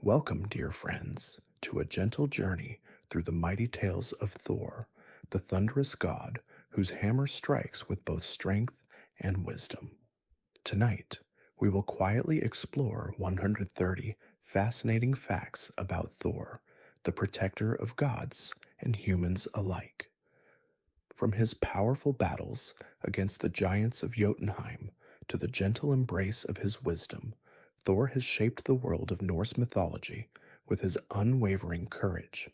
Welcome, dear friends, to a gentle journey through the mighty tales of Thor, the thunderous god whose hammer strikes with both strength and wisdom. Tonight, we will quietly explore 130 fascinating facts about Thor, the protector of gods and humans alike. From his powerful battles against the giants of Jotunheim to the gentle embrace of his wisdom, Thor has shaped the world of Norse mythology with his unwavering courage.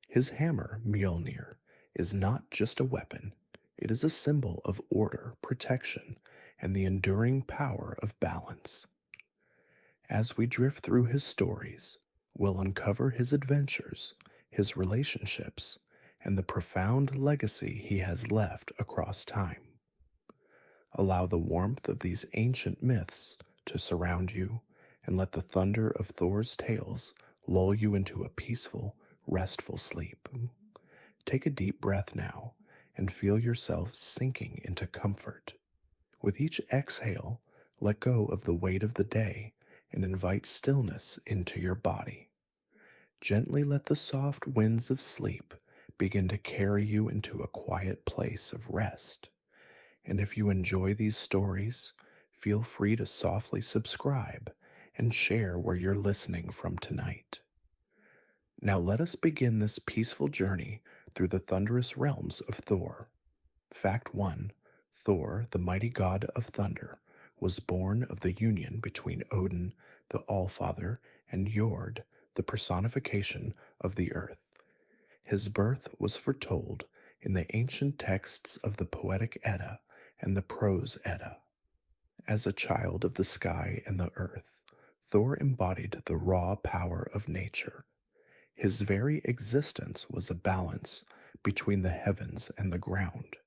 His hammer, Mjolnir, is not just a weapon, it is a symbol of order, protection, and the enduring power of balance. As we drift through his stories, we'll uncover his adventures, his relationships, and the profound legacy he has left across time. Allow the warmth of these ancient myths to surround you, and let the thunder of Thor's tales lull you into a peaceful, restful sleep. Take a deep breath now and feel yourself sinking into comfort. With each exhale, let go of the weight of the day and invite stillness into your body. Gently let the soft winds of sleep begin to carry you into a quiet place of rest. And if you enjoy these stories, feel free to softly subscribe and share where you're listening from tonight. Now let us begin this peaceful journey through the thunderous realms of Thor. Fact 1. Thor, the mighty god of thunder, was born of the union between Odin, the Allfather, and Jord, the personification of the earth. His birth was foretold in the ancient texts of the Poetic Edda and the Prose Edda. As a child of the sky and the earth, Thor embodied the raw power of nature. His very existence was a balance between the heavens and the ground,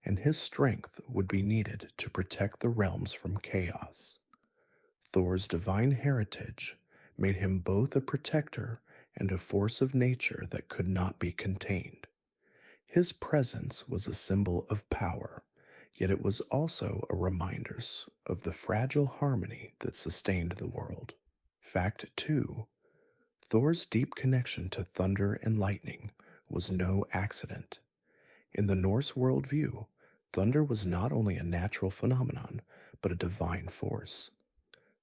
and his strength would be needed to protect the realms from chaos. Thor's divine heritage made him both a protector and a force of nature that could not be contained. His presence was a symbol of power, yet it was also a reminder of the fragile harmony that sustained the world. Fact 2. Thor's deep connection to thunder and lightning was no accident. In the Norse worldview, thunder was not only a natural phenomenon, but a divine force.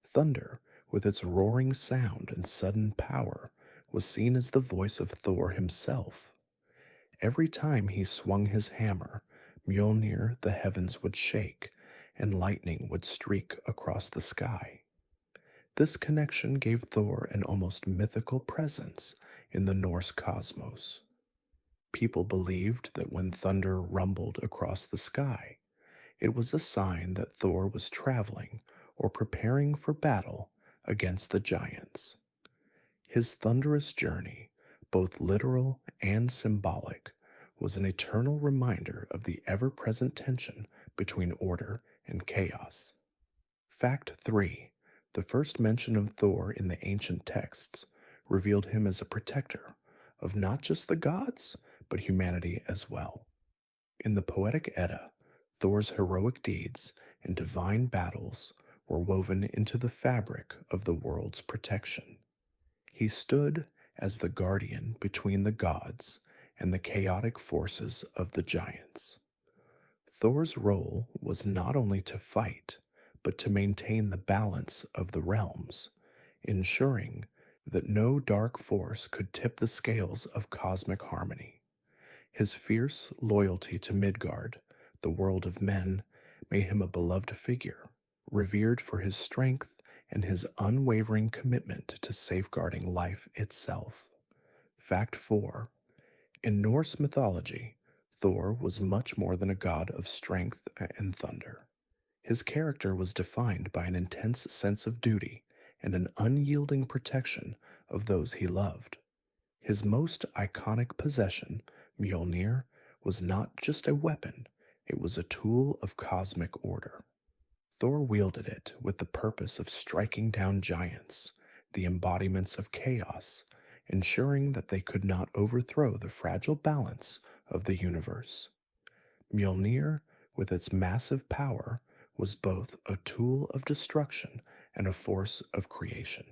Thunder, with its roaring sound and sudden power, was seen as the voice of Thor himself. Every time he swung his hammer, Mjolnir, the heavens would shake, and lightning would streak across the sky. This connection gave Thor an almost mythical presence in the Norse cosmos. People believed that when thunder rumbled across the sky, it was a sign that Thor was traveling or preparing for battle against the giants. His thunderous journey, both literal and symbolic, was an eternal reminder of the ever-present tension between order and chaos. Fact 3. The first mention of Thor in the ancient texts revealed him as a protector of not just the gods, but humanity as well. In the Poetic Edda, Thor's heroic deeds and divine battles were woven into the fabric of the world's protection. He stood as the guardian between the gods and the chaotic forces of the giants. Thor's role was not only to fight, but to maintain the balance of the realms, ensuring that no dark force could tip the scales of cosmic harmony. His fierce loyalty to Midgard, the world of men, made him a beloved figure, revered for his strength and his unwavering commitment to safeguarding life itself. Fact 4. In Norse mythology, Thor was much more than a god of strength and thunder. His character was defined by an intense sense of duty and an unyielding protection of those he loved. His most iconic possession, Mjolnir, was not just a weapon, it was a tool of cosmic order. Thor wielded it with the purpose of striking down giants, the embodiments of chaos, ensuring that they could not overthrow the fragile balance of the universe. Mjolnir, with its massive power, was both a tool of destruction and a force of creation.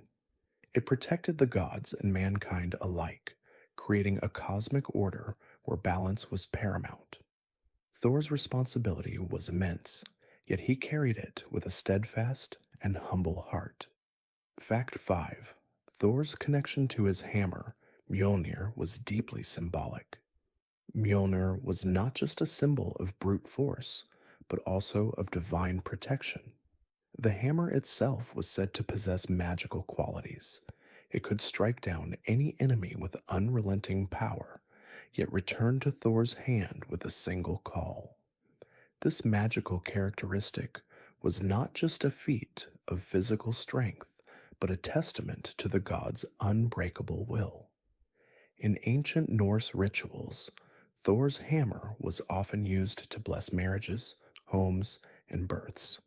It protected the gods and mankind alike, creating a cosmic order where balance was paramount. Thor's responsibility was immense, yet he carried it with a steadfast and humble heart. Fact 5. Thor's connection to his hammer, Mjolnir, was deeply symbolic. Mjolnir was not just a symbol of brute force, but also of divine protection. The hammer itself was said to possess magical qualities. It could strike down any enemy with unrelenting power, yet return to Thor's hand with a single call. This magical characteristic was not just a feat of physical strength, but a testament to the god's unbreakable will. In ancient Norse rituals, Thor's hammer was often used to bless marriages, homes, and births.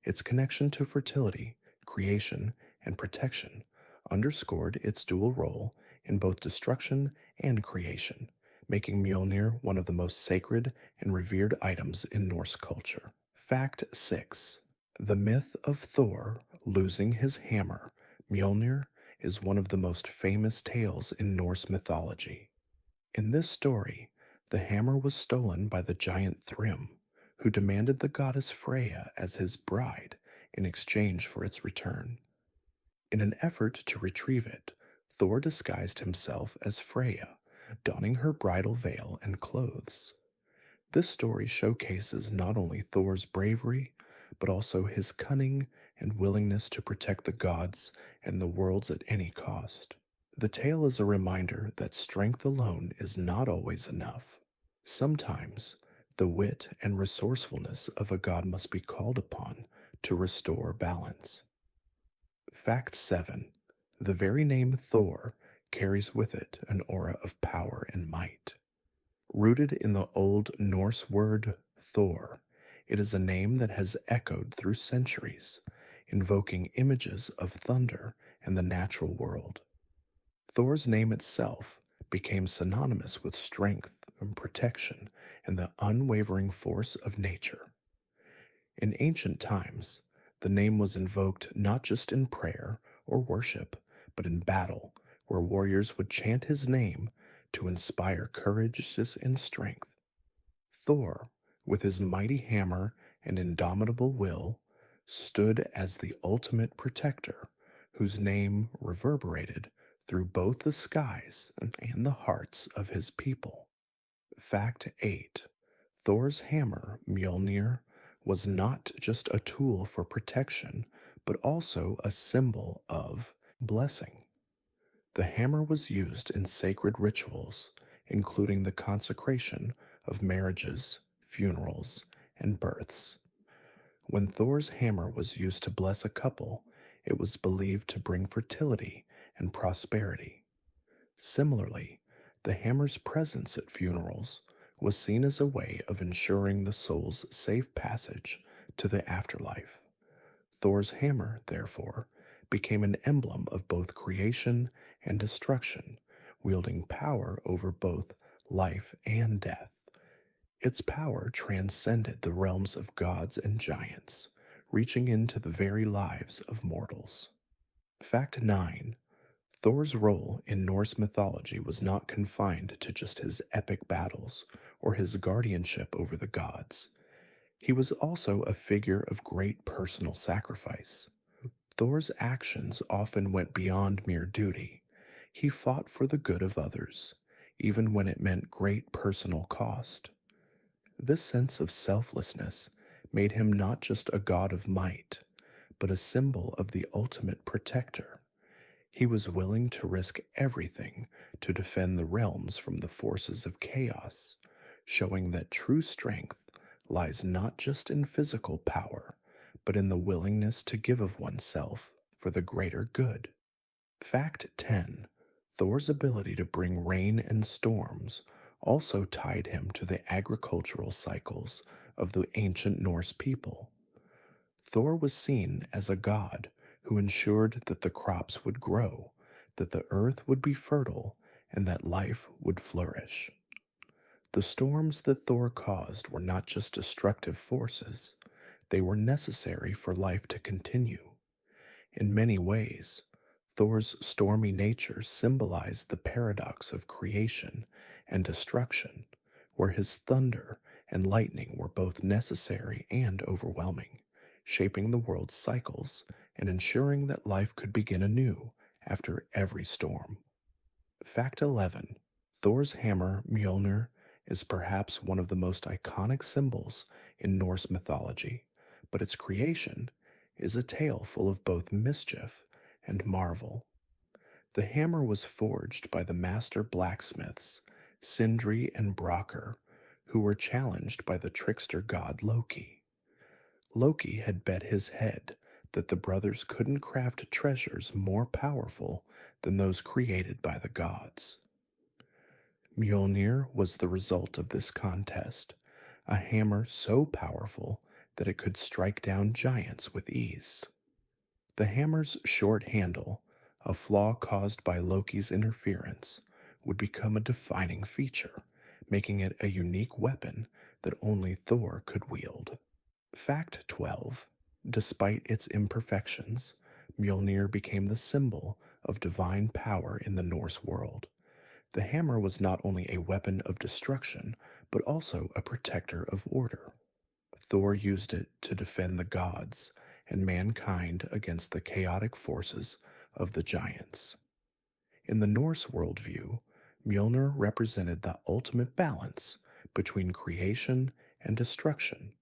Its connection to fertility, creation, and protection underscored its dual role in both destruction and creation, making Mjolnir one of the most sacred and revered items in Norse culture. Fact 6. The myth of Thor losing his hammer, Mjolnir, is one of the most famous tales in Norse mythology. In this story, the hammer was stolen by the giant Thrym, who demanded the goddess Freya as his bride in exchange for its return. In an effort to retrieve it, Thor disguised himself as Freya, donning her bridal veil and clothes. This story showcases not only Thor's bravery, but also his cunning and willingness to protect the gods and the worlds at any cost. The tale is a reminder that strength alone is not always enough. Sometimes, the wit and resourcefulness of a god must be called upon to restore balance. Fact 7. The very name Thor carries with it an aura of power and might. Rooted in the Old Norse word Thor, it is a name that has echoed through centuries, invoking images of thunder and the natural world. Thor's name itself became synonymous with strength and protection and the unwavering force of nature. In ancient times, the name was invoked not just in prayer or worship, but in battle, where warriors would chant his name to inspire courage and strength. Thor, with his mighty hammer and indomitable will, stood as the ultimate protector, whose name reverberated through both the skies and the hearts of his people. Fact 8. Thor's hammer, Mjolnir, was not just a tool for protection, but also a symbol of blessing. The hammer was used in sacred rituals, including the consecration of marriages, funerals, and births. When Thor's hammer was used to bless a couple, it was believed to bring fertility and prosperity. Similarly, the hammer's presence at funerals was seen as a way of ensuring the soul's safe passage to the afterlife. Thor's hammer, therefore, became an emblem of both creation and destruction, wielding power over both life and death. Its power transcended the realms of gods and giants, reaching into the very lives of mortals. Fact 9. Thor's role in Norse mythology was not confined to just his epic battles or his guardianship over the gods. He was also a figure of great personal sacrifice. Thor's actions often went beyond mere duty. He fought for the good of others, even when it meant great personal cost. This sense of selflessness made him not just a god of might, but a symbol of the ultimate protector. He was willing to risk everything to defend the realms from the forces of chaos, showing that true strength lies not just in physical power, but in the willingness to give of oneself for the greater good. Fact 10. Thor's ability to bring rain and storms also tied him to the agricultural cycles of the ancient Norse people. Thor was seen as a god who ensured that the crops would grow, that the earth would be fertile, and that life would flourish. The storms that Thor caused were not just destructive forces, they were necessary for life to continue. In many ways, Thor's stormy nature symbolized the paradox of creation and destruction, where his thunder and lightning were both necessary and overwhelming, shaping the world's cycles and ensuring that life could begin anew after every storm. Fact 11: Thor's hammer, Mjolnir, is perhaps one of the most iconic symbols in Norse mythology, but its creation is a tale full of both mischief and marvel. The hammer was forged by the master blacksmiths, Sindri and Brokkr, who were challenged by the trickster god Loki. Loki had bet his head that the brothers couldn't craft treasures more powerful than those created by the gods. Mjolnir was the result of this contest, a hammer so powerful that it could strike down giants with ease. The hammer's short handle, a flaw caused by Loki's interference, would become a defining feature, making it a unique weapon that only Thor could wield. Fact 12: Despite its imperfections, Mjolnir became the symbol of divine power in the Norse world. The hammer was not only a weapon of destruction, but also a protector of order. Thor used it to defend the gods and mankind against the chaotic forces of the giants. In the Norse worldview, Mjolnir represented the ultimate balance between creation and destruction.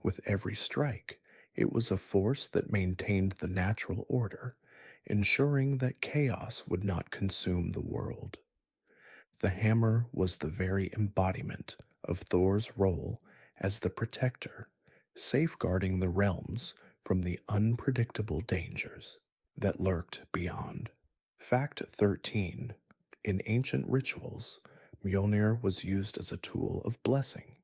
With every strike, it was a force that maintained the natural order, ensuring that chaos would not consume the world. The hammer was the very embodiment of Thor's role as the protector, safeguarding the realms from the unpredictable dangers that lurked beyond. Fact 13: In ancient rituals, Mjolnir was used as a tool of blessing.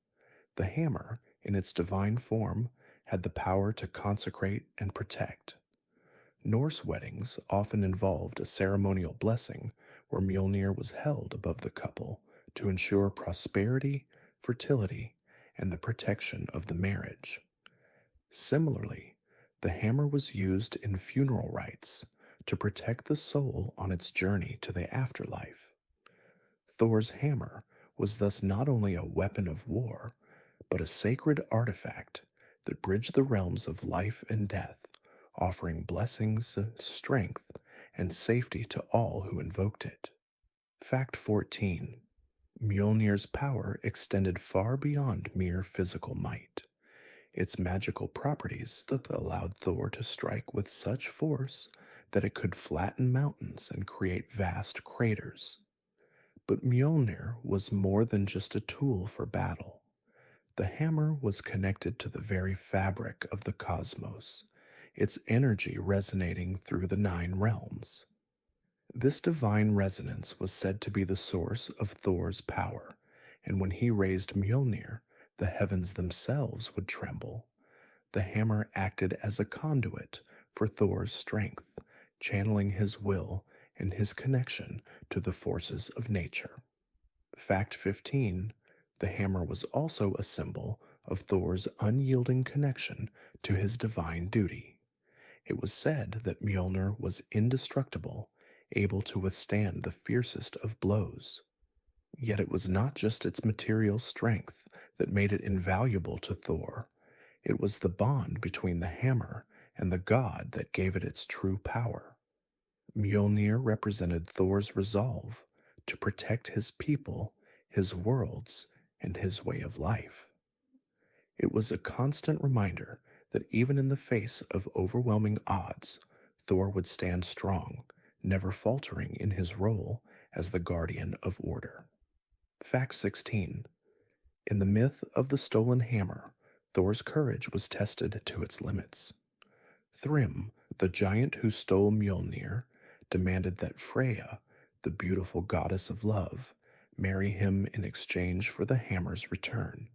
The hammer, in its divine form, had the power to consecrate and protect. Norse weddings often involved a ceremonial blessing where Mjolnir was held above the couple to ensure prosperity, fertility, and the protection of the marriage. Similarly, the hammer was used in funeral rites to protect the soul on its journey to the afterlife. Thor's hammer was thus not only a weapon of war, but a sacred artifact that bridged the realms of life and death, offering blessings, strength, and safety to all who invoked it. Fact 14: Mjolnir's power extended far beyond mere physical might. Its magical properties that allowed Thor to strike with such force that it could flatten mountains and create vast craters. But Mjolnir was more than just a tool for battle. The hammer was connected to the very fabric of the cosmos, its energy resonating through the 9 realms. This divine resonance was said to be the source of Thor's power, and when he raised Mjolnir, the heavens themselves would tremble. The hammer acted as a conduit for Thor's strength, channeling his will and his connection to the forces of nature. Fact 15: The hammer was also a symbol of Thor's unyielding connection to his divine duty. It was said that Mjolnir was indestructible, able to withstand the fiercest of blows. Yet it was not just its material strength that made it invaluable to Thor. It was the bond between the hammer and the god that gave it its true power. Mjolnir represented Thor's resolve to protect his people, his worlds, and his way of life. It was a constant reminder that even in the face of overwhelming odds, Thor would stand strong, never faltering in his role as the guardian of order. Fact 16: In the myth of the stolen hammer, Thor's courage was tested to its limits. Thrym, the giant who stole Mjolnir, demanded that Freya, the beautiful goddess of love, marry him in exchange for the hammer's return.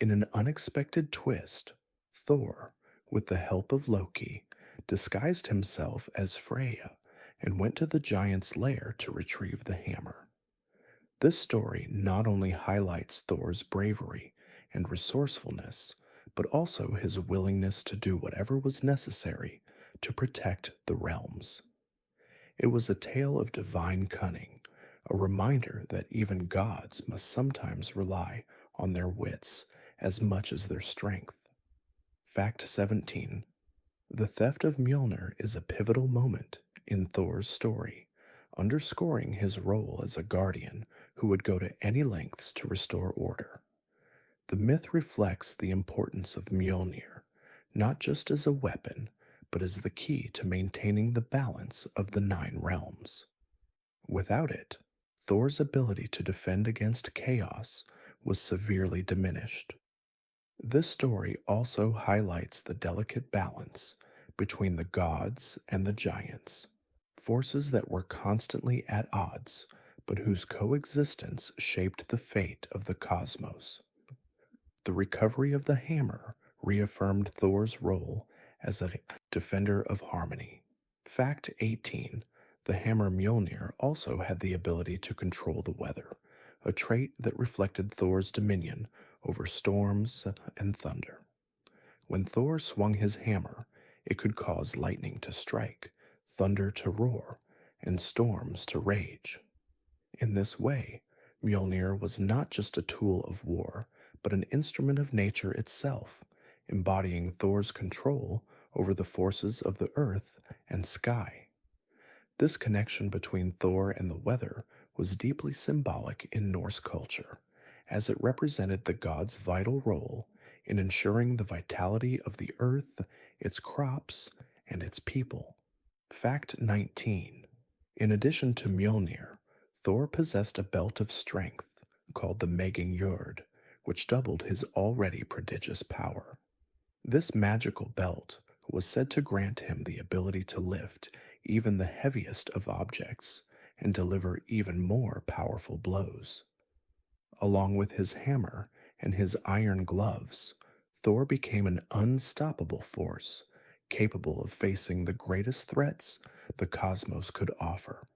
In an unexpected twist, Thor, with the help of Loki, disguised himself as Freya and went to the giant's lair to retrieve the hammer. This story not only highlights Thor's bravery and resourcefulness, but also his willingness to do whatever was necessary to protect the realms. It was a tale of divine cunning, a reminder that even gods must sometimes rely on their wits as much as their strength. Fact 17. The theft of Mjolnir is a pivotal moment in Thor's story, underscoring his role as a guardian who would go to any lengths to restore order. The myth reflects the importance of Mjolnir, not just as a weapon, but as the key to maintaining the balance of the nine realms. Without it, Thor's ability to defend against chaos was severely diminished. This story also highlights the delicate balance between the gods and the giants, forces that were constantly at odds, but whose coexistence shaped the fate of the cosmos. The recovery of the hammer reaffirmed Thor's role as a defender of harmony. Fact 18. The hammer Mjolnir also had the ability to control the weather, a trait that reflected Thor's dominion over storms and thunder. When Thor swung his hammer, it could cause lightning to strike, thunder to roar, and storms to rage. In this way, Mjolnir was not just a tool of war, but an instrument of nature itself, embodying Thor's control over the forces of the earth and sky. This connection between Thor and the weather was deeply symbolic in Norse culture, as it represented the god's vital role in ensuring the vitality of the earth, its crops, and its people. Fact 19. In addition to Mjolnir, Thor possessed a belt of strength called the Megingjord, which doubled his already prodigious power. This magical belt was said to grant him the ability to lift even the heaviest of objects and deliver even more powerful blows. Along with his hammer and his iron gloves, Thor became an unstoppable force, capable of facing the greatest threats the cosmos could offer.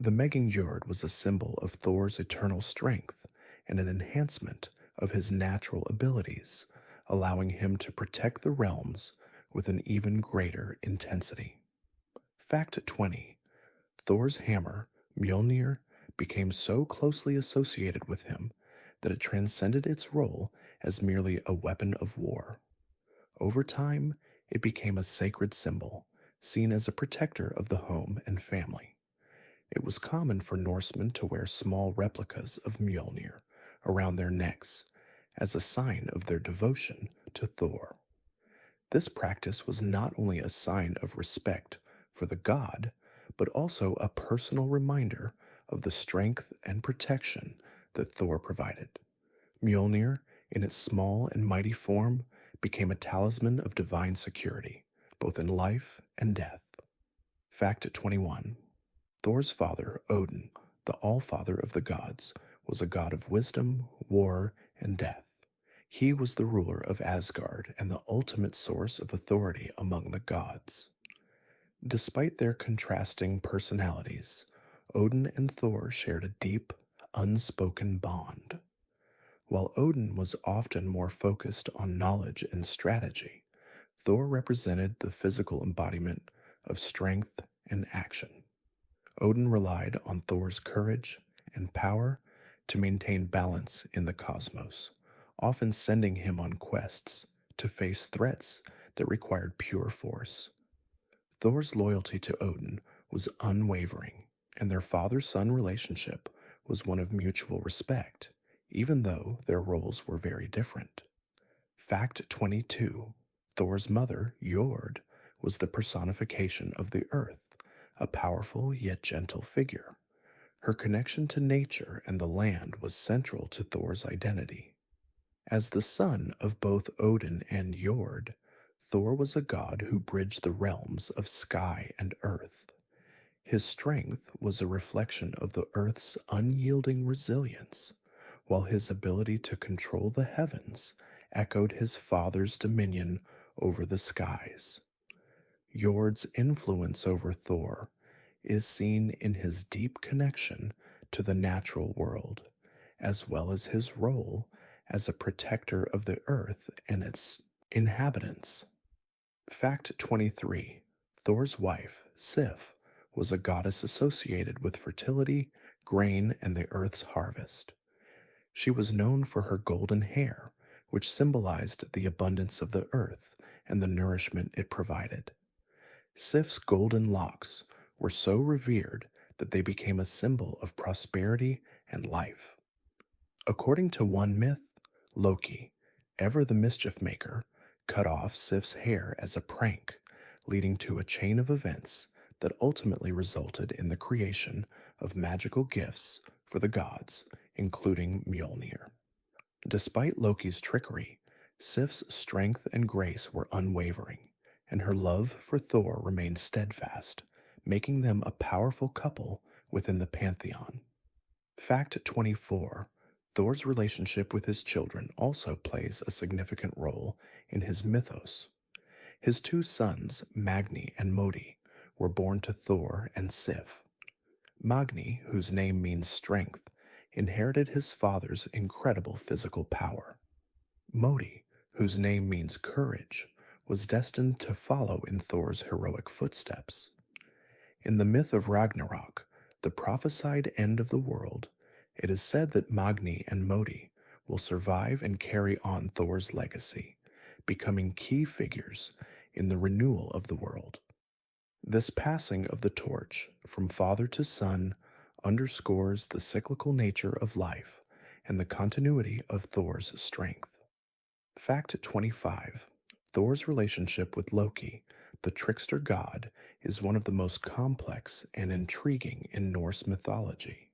The Megingjord was a symbol of Thor's eternal strength and an enhancement of his natural abilities, allowing him to protect the realms with an even greater intensity. Fact 20. Thor's hammer, Mjolnir, became so closely associated with him that it transcended its role as merely a weapon of war. Over time, it became a sacred symbol, seen as a protector of the home and family. It was common for Norsemen to wear small replicas of Mjolnir around their necks as a sign of their devotion to Thor. This practice was not only a sign of respect for the god, but also a personal reminder of the strength and protection that Thor provided. Mjolnir, in its small and mighty form, became a talisman of divine security, both in life and death. Fact 21. Thor's father, Odin, the All-Father of the gods, was a god of wisdom, war, and death. He was the ruler of Asgard and the ultimate source of authority among the gods. Despite their contrasting personalities, Odin and Thor shared a deep, unspoken bond. While Odin was often more focused on knowledge and strategy, Thor represented the physical embodiment of strength and action. Odin relied on Thor's courage and power to maintain balance in the cosmos, often sending him on quests to face threats that required pure force. Thor's loyalty to Odin was unwavering, and their father-son relationship was one of mutual respect, even though their roles were very different. Fact 22. Thor's mother, Jord, was the personification of the earth, a powerful yet gentle figure. Her connection to nature and the land was central to Thor's identity. As the son of both Odin and Jord, Thor was a god who bridged the realms of sky and earth. His strength was a reflection of the earth's unyielding resilience, while his ability to control the heavens echoed his father's dominion over the skies. Jord's influence over Thor is seen in his deep connection to the natural world, as well as his role as a protector of the earth and its inhabitants. Fact 23. Thor's wife, Sif, was a goddess associated with fertility, grain, and the earth's harvest. She was known for her golden hair, which symbolized the abundance of the earth and the nourishment it provided. Sif's golden locks were so revered that they became a symbol of prosperity and life. According to one myth, Loki, ever the mischief maker, cut off Sif's hair as a prank, leading to a chain of events that ultimately resulted in the creation of magical gifts for the gods, including Mjolnir. Despite Loki's trickery, Sif's strength and grace were unwavering, and her love for Thor remained steadfast, making them a powerful couple within the pantheon. Fact 24. Thor's relationship with his children also plays a significant role in his mythos. His two sons, Magni and Modi, were born to Thor and Sif. Magni, whose name means strength, inherited his father's incredible physical power. Modi, whose name means courage, was destined to follow in Thor's heroic footsteps. In the myth of Ragnarok, the prophesied end of the world, it is said that Magni and Modi will survive and carry on Thor's legacy, becoming key figures in the renewal of the world. This passing of the torch from father to son underscores the cyclical nature of life and the continuity of Thor's strength. Fact 25. Thor's relationship with Loki, the trickster god, is one of the most complex and intriguing in Norse mythology.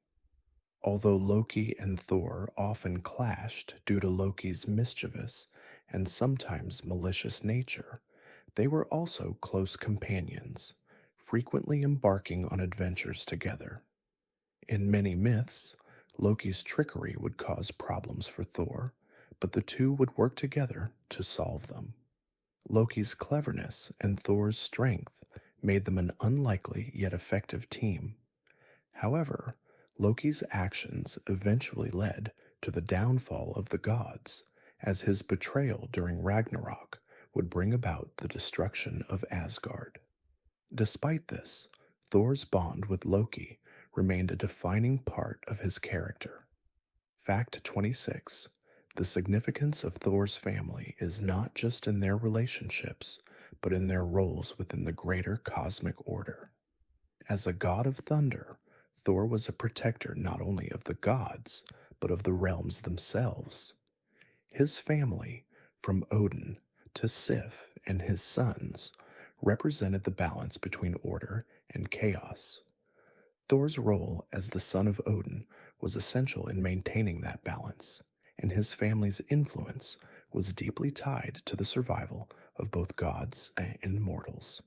Although Loki and Thor often clashed due to Loki's mischievous and sometimes malicious nature, they were also close companions, frequently embarking on adventures together. In many myths, Loki's trickery would cause problems for Thor, but the two would work together to solve them. Loki's cleverness and Thor's strength made them an unlikely yet effective team. However, Loki's actions eventually led to the downfall of the gods, as his betrayal during Ragnarok would bring about the destruction of Asgard. Despite this, Thor's bond with Loki remained a defining part of his character. Fact 26. The significance of Thor's family is not just in their relationships, but in their roles within the greater cosmic order. As a god of thunder, Thor was a protector not only of the gods, but of the realms themselves. His family, from Odin to Sif and his sons, represented the balance between order and chaos. Thor's role as the son of Odin was essential in maintaining that balance, and his family's influence was deeply tied to the survival of both gods and mortals.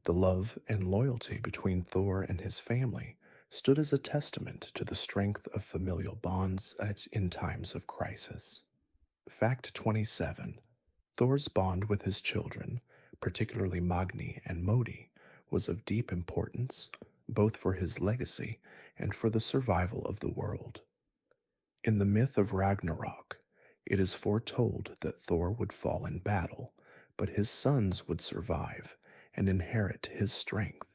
The love and loyalty between Thor and his family stood as a testament to the strength of familial bonds in times of crisis. Fact 27. Thor's bond with his children, particularly Magni and Modi, was of deep importance, both for his legacy and for the survival of the world. In the myth of Ragnarok, it is foretold that Thor would fall in battle, but his sons would survive and inherit his strength.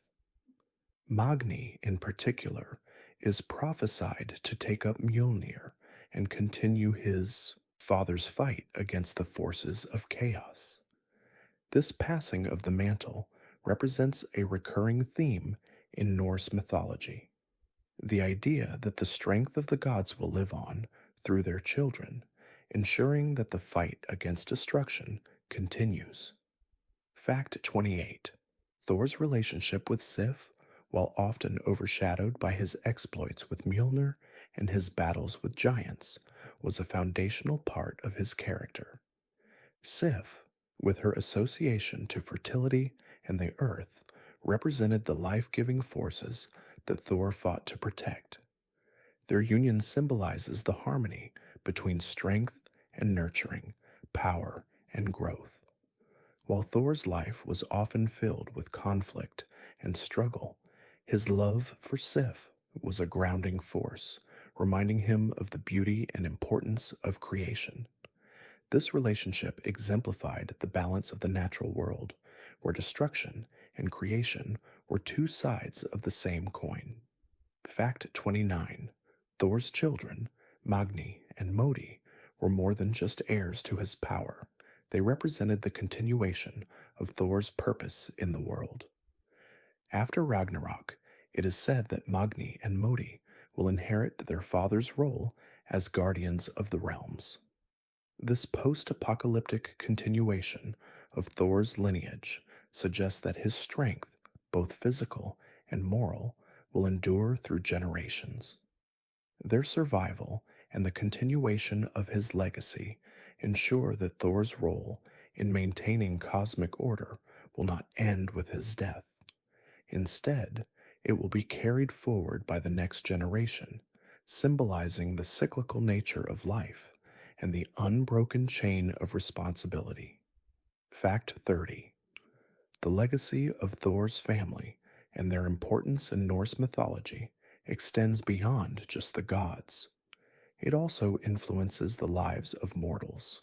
Magni, in particular, is prophesied to take up Mjolnir and continue his father's fight against the forces of chaos. This passing of the mantle represents a recurring theme in Norse mythology. The idea that the strength of the gods will live on through their children, ensuring that the fight against destruction continues. Fact 28. Thor's relationship with Sif, while often overshadowed by his exploits with Mjolnir and his battles with giants, was a foundational part of his character. Sif, with her association to fertility and the earth, represented the life-giving forces that Thor fought to protect. Their union symbolizes the harmony between strength and nurturing, power and growth. While Thor's life was often filled with conflict and struggle, his love for Sif was a grounding force, reminding him of the beauty and importance of creation. This relationship exemplified the balance of the natural world, where destruction and creation were two sides of the same coin. Fact 29. Thor's children, Magni and Modi, were more than just heirs to his power. They represented the continuation of Thor's purpose in the world. After Ragnarok, it is said that Magni and Modi will inherit their father's role as guardians of the realms. This post apocalyptic continuation of Thor's lineage suggests that his strength, both physical and moral, will endure through generations. Their survival and the continuation of his legacy ensure that Thor's role in maintaining cosmic order will not end with his death. Instead, it will be carried forward by the next generation, symbolizing the cyclical nature of life and the unbroken chain of responsibility. Fact 30. The legacy of Thor's family and their importance in Norse mythology extends beyond just the gods. It also influences the lives of mortals.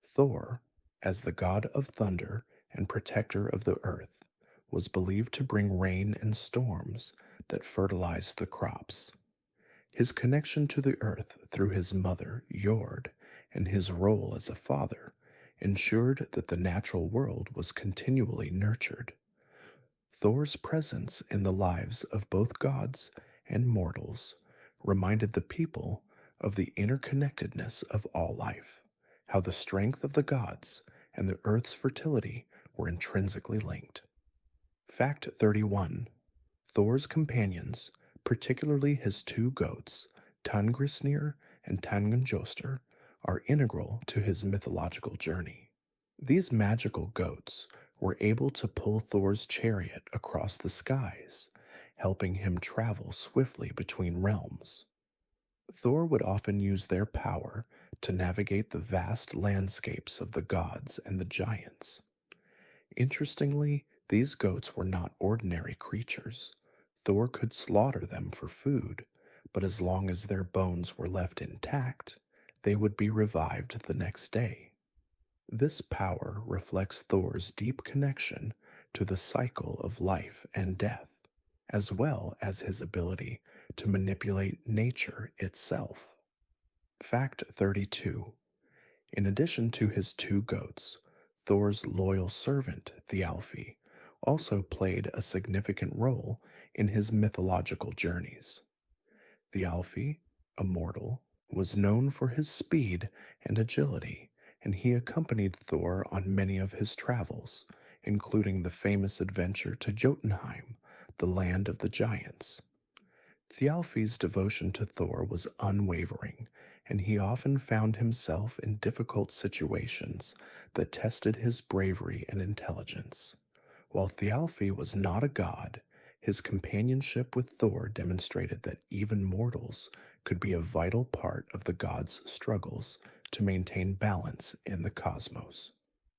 Thor, as the god of thunder and protector of the earth, was believed to bring rain and storms that fertilized the crops. His connection to the earth through his mother, Jord, and his role as a father ensured that the natural world was continually nurtured. Thor's presence in the lives of both gods and mortals reminded the people of the interconnectedness of all life, how the strength of the gods and the earth's fertility were intrinsically linked. Fact 31. Thor's companions, particularly his two goats, Tangrisnir and Tangenjoster, are integral to his mythological journey. These magical goats were able to pull Thor's chariot across the skies, helping him travel swiftly between realms. Thor would often use their power to navigate the vast landscapes of the gods and the giants. Interestingly, these goats were not ordinary creatures. Thor could slaughter them for food, but as long as their bones were left intact, they would be revived the next day. This power reflects Thor's deep connection to the cycle of life and death, as well as his ability to manipulate nature itself. Fact 32. In addition to his two goats, Thor's loyal servant, Thialfi, also played a significant role in his mythological journeys. Thialfi, a mortal, was known for his speed and agility, and he accompanied Thor on many of his travels, including the famous adventure to Jotunheim, the land of the giants. Thialfi's devotion to Thor was unwavering, and he often found himself in difficult situations that tested his bravery and intelligence. While Thialfi was not a god, his companionship with Thor demonstrated that even mortals could be a vital part of the god's struggles to maintain balance in the cosmos.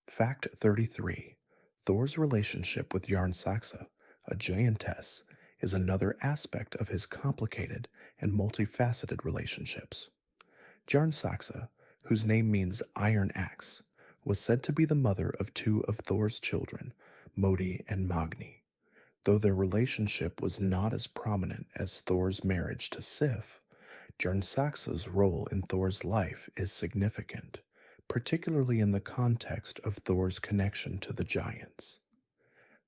Fact 33. Thor's relationship with Jarnsaxa, a giantess, is another aspect of his complicated and multifaceted relationships. Jarnsaxa, whose name means iron axe, was said to be the mother of two of Thor's children, Modi and Magni. Though their relationship was not as prominent as Thor's marriage to Sif, Jarnsaxa's role in Thor's life is significant, particularly in the context of Thor's connection to the giants.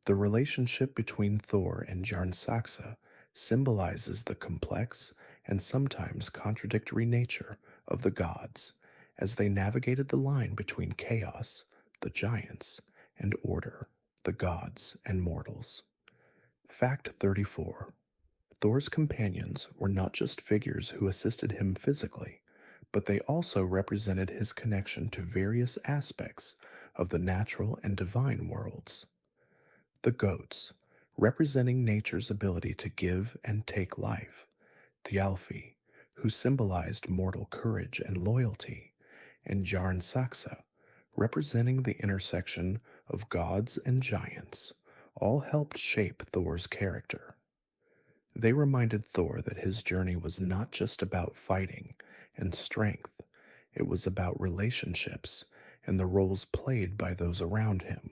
The relationship between Thor and Jarnsaxa symbolizes the complex and sometimes contradictory nature of the gods as they navigated the line between chaos, the giants, and order, the gods and mortals. Fact 34. Thor's companions were not just figures who assisted him physically, but they also represented his connection to various aspects of the natural and divine worlds. The goats, representing nature's ability to give and take life, Thialfi, who symbolized mortal courage and loyalty, and Jarnsaxa, representing the intersection of gods and giants, all helped shape Thor's character. They reminded Thor that his journey was not just about fighting and strength, it was about relationships and the roles played by those around him.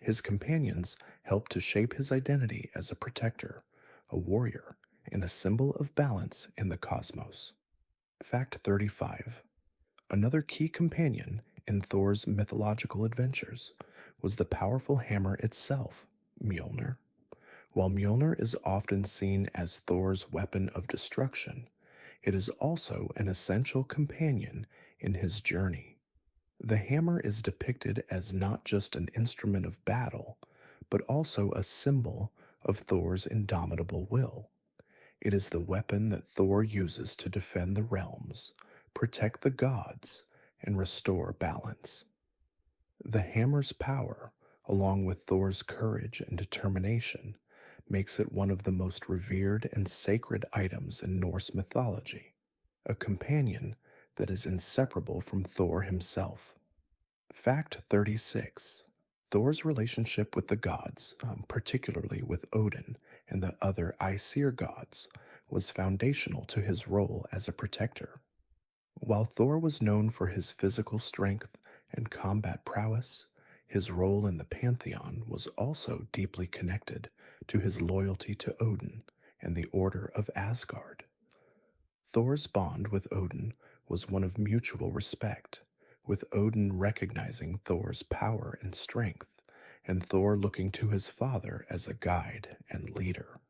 His companions helped to shape his identity as a protector, a warrior, and a symbol of balance in the cosmos. Fact 35. Another key companion in Thor's mythological adventures was the powerful hammer itself, Mjolnir. While Mjolnir is often seen as Thor's weapon of destruction, it is also an essential companion in his journey. The hammer is depicted as not just an instrument of battle, but also a symbol of Thor's indomitable will. It is the weapon that Thor uses to defend the realms, protect the gods, and restore balance. The hammer's power, along with Thor's courage and determination, makes it one of the most revered and sacred items in Norse mythology, a companion that is inseparable from Thor himself. Fact 36. Thor's relationship with the gods, particularly with Odin and the other Aesir gods, was foundational to his role as a protector. While Thor was known for his physical strength and combat prowess, his role in the pantheon was also deeply connected to his loyalty to Odin and the Order of Asgard. Thor's bond with Odin was one of mutual respect, with Odin recognizing Thor's power and strength, and Thor looking to his father as a guide and leader.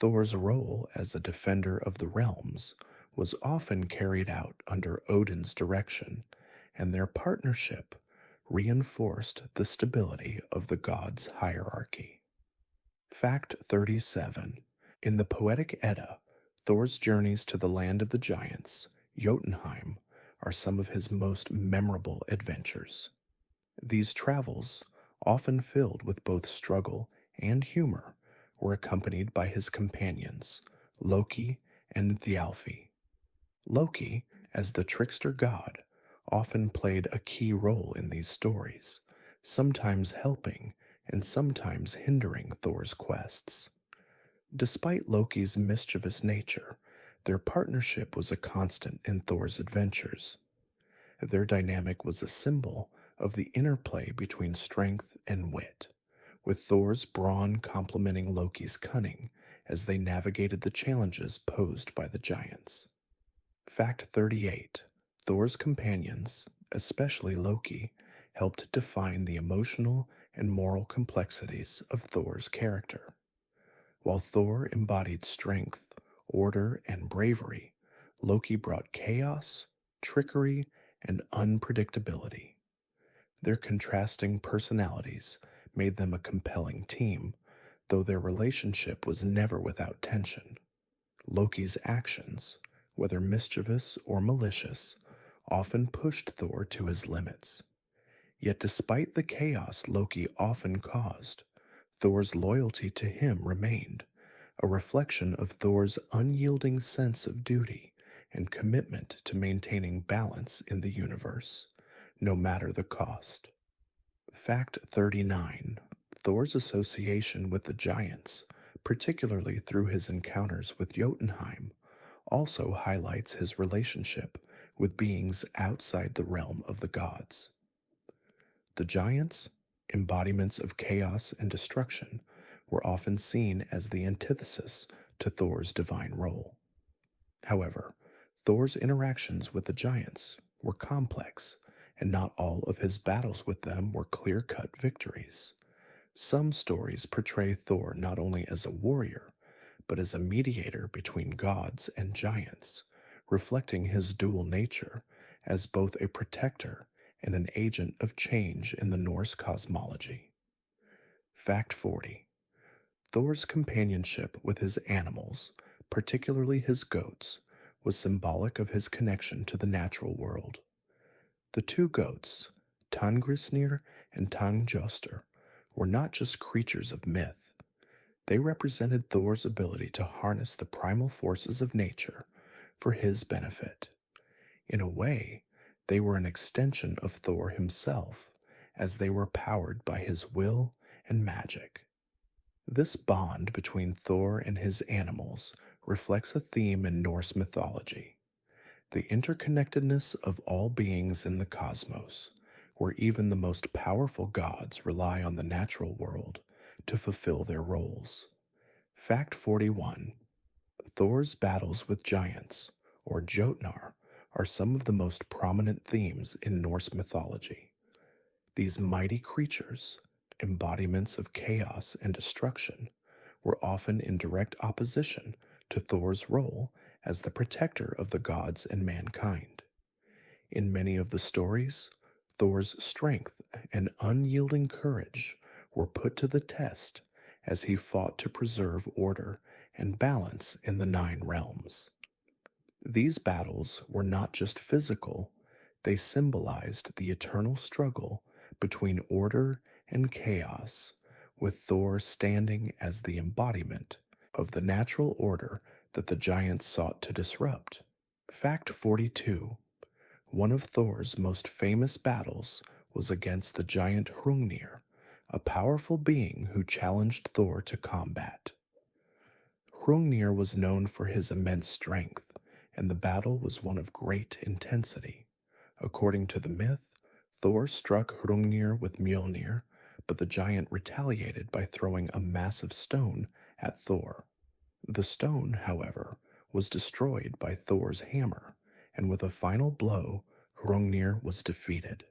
Thor's role as a defender of the realms was often carried out under Odin's direction, and their partnership reinforced the stability of the gods' hierarchy. Fact 37. In the Poetic Edda, Thor's journeys to the land of the giants, Jotunheim, are some of his most memorable adventures. These travels, often filled with both struggle and humor, were accompanied by his companions, Loki and Thialfi. Loki, as the trickster god, often played a key role in these stories, sometimes helping and sometimes hindering Thor's quests. Despite Loki's mischievous nature, their partnership was a constant in Thor's adventures. Their dynamic was a symbol of the interplay between strength and wit, with Thor's brawn complementing Loki's cunning as they navigated the challenges posed by the giants. Fact 38. Thor's companions, especially Loki, helped define the emotional and moral complexities of Thor's character. While Thor embodied strength, order, and bravery, Loki brought chaos, trickery, and unpredictability. Their contrasting personalities made them a compelling team, though their relationship was never without tension. Loki's actions, whether mischievous or malicious, often pushed Thor to his limits. Yet despite the chaos Loki often caused, Thor's loyalty to him remained, a reflection of Thor's unyielding sense of duty and commitment to maintaining balance in the universe, no matter the cost. Fact 39. Thor's association with the giants, particularly through his encounters with Jotunheim, also highlights his relationship with beings outside the realm of the gods. The giants, embodiments of chaos and destruction, were often seen as the antithesis to Thor's divine role. However, Thor's interactions with the giants were complex, and not all of his battles with them were clear-cut victories. Some stories portray Thor not only as a warrior, but as a mediator between gods and giants, reflecting his dual nature as both a protector and an agent of change in the Norse cosmology. Fact 40. Thor's companionship with his animals, particularly his goats, was symbolic of his connection to the natural world. The two goats, Tangrisnir and Tangjoster, were not just creatures of myth. They represented Thor's ability to harness the primal forces of nature for his benefit. In a way, they were an extension of Thor himself, as they were powered by his will and magic. This bond between Thor and his animals reflects a theme in Norse mythology: the interconnectedness of all beings in the cosmos, where even the most powerful gods rely on the natural world to fulfill their roles. Fact 41. Thor's battles with giants, or Jotnar, are some of the most prominent themes in Norse mythology. These mighty creatures, embodiments of chaos and destruction, were often in direct opposition to Thor's role as the protector of the gods and mankind. In many of the stories, Thor's strength and unyielding courage were put to the test as he fought to preserve order and balance in the nine realms. These battles were not just physical, they symbolized the eternal struggle between order and chaos, with Thor standing as the embodiment of the natural order that the giants sought to disrupt. Fact 42. One of Thor's most famous battles was against the giant Hrungnir, a powerful being who challenged Thor to combat. Hrungnir was known for his immense strength, and the battle was one of great intensity. According to the myth, Thor struck Hrungnir with Mjolnir, but the giant retaliated by throwing a massive stone at Thor. The stone, however, was destroyed by Thor's hammer, and with a final blow, Hrungnir was defeated.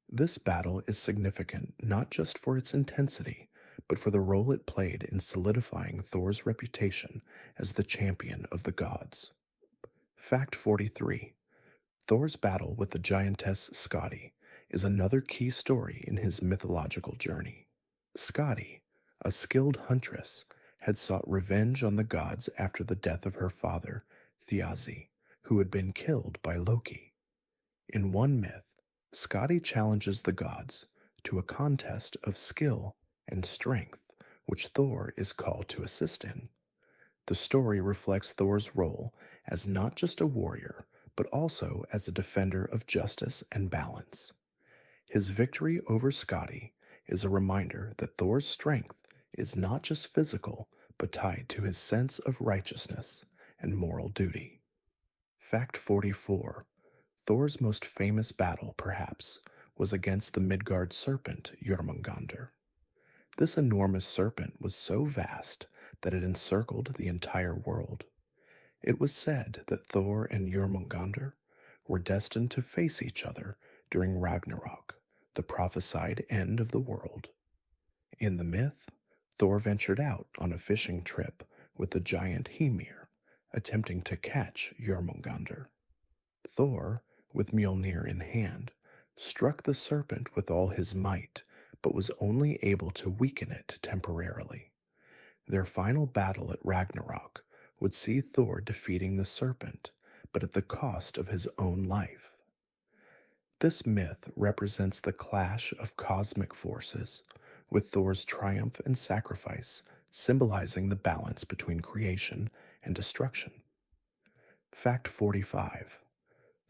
This battle is significant not just for its intensity, but for the role it played in solidifying Thor's reputation as the champion of the gods. Fact 43. Thor's battle with the giantess Skadi is another key story in his mythological journey. Skadi, a skilled huntress, had sought revenge on the gods after the death of her father, Thiazi, who had been killed by Loki. In one myth, Skadi challenges the gods to a contest of skill and strength, which Thor is called to assist in. The story reflects Thor's role as not just a warrior, but also as a defender of justice and balance. His victory over Skadi is a reminder that Thor's strength is not just physical, but tied to his sense of righteousness and moral duty. Fact 44. Thor's most famous battle, perhaps, was against the Midgard serpent Jormungandr. This enormous serpent was so vast that it encircled the entire world. It was said that Thor and Jormungandr were destined to face each other during Ragnarok, the prophesied end of the world. In the myth, Thor ventured out on a fishing trip with the giant Hymir, attempting to catch Jormungandr. Thor, with Mjolnir in hand, struck the serpent with all his might, but was only able to weaken it temporarily. Their final battle at Ragnarok would see Thor defeating the serpent, but at the cost of his own life. This myth represents the clash of cosmic forces, with Thor's triumph and sacrifice symbolizing the balance between creation and destruction. Fact 45.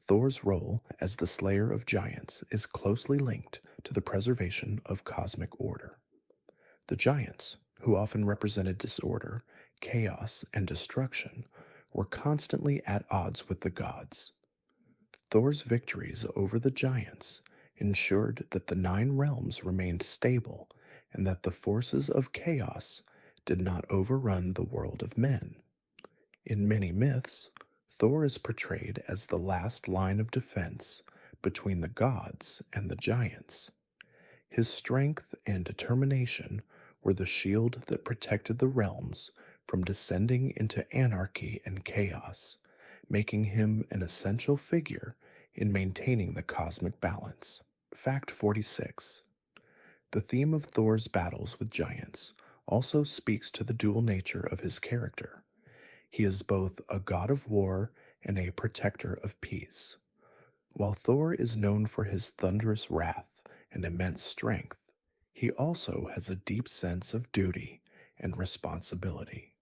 Thor's role as the slayer of giants is closely linked to the preservation of cosmic order. The giants, who often represented disorder, chaos, and destruction, were constantly at odds with the gods. Thor's victories over the giants ensured that the nine realms remained stable and that the forces of chaos did not overrun the world of men. In many myths, Thor is portrayed as the last line of defense between the gods and the giants. His strength and determination were the shield that protected the realms from descending into anarchy and chaos, making him an essential figure in maintaining the cosmic balance. Fact 46. The theme of Thor's battles with giants also speaks to the dual nature of his character. He is both a god of war and a protector of peace. While Thor is known for his thunderous wrath and immense strength, he also has a deep sense of duty and responsibility.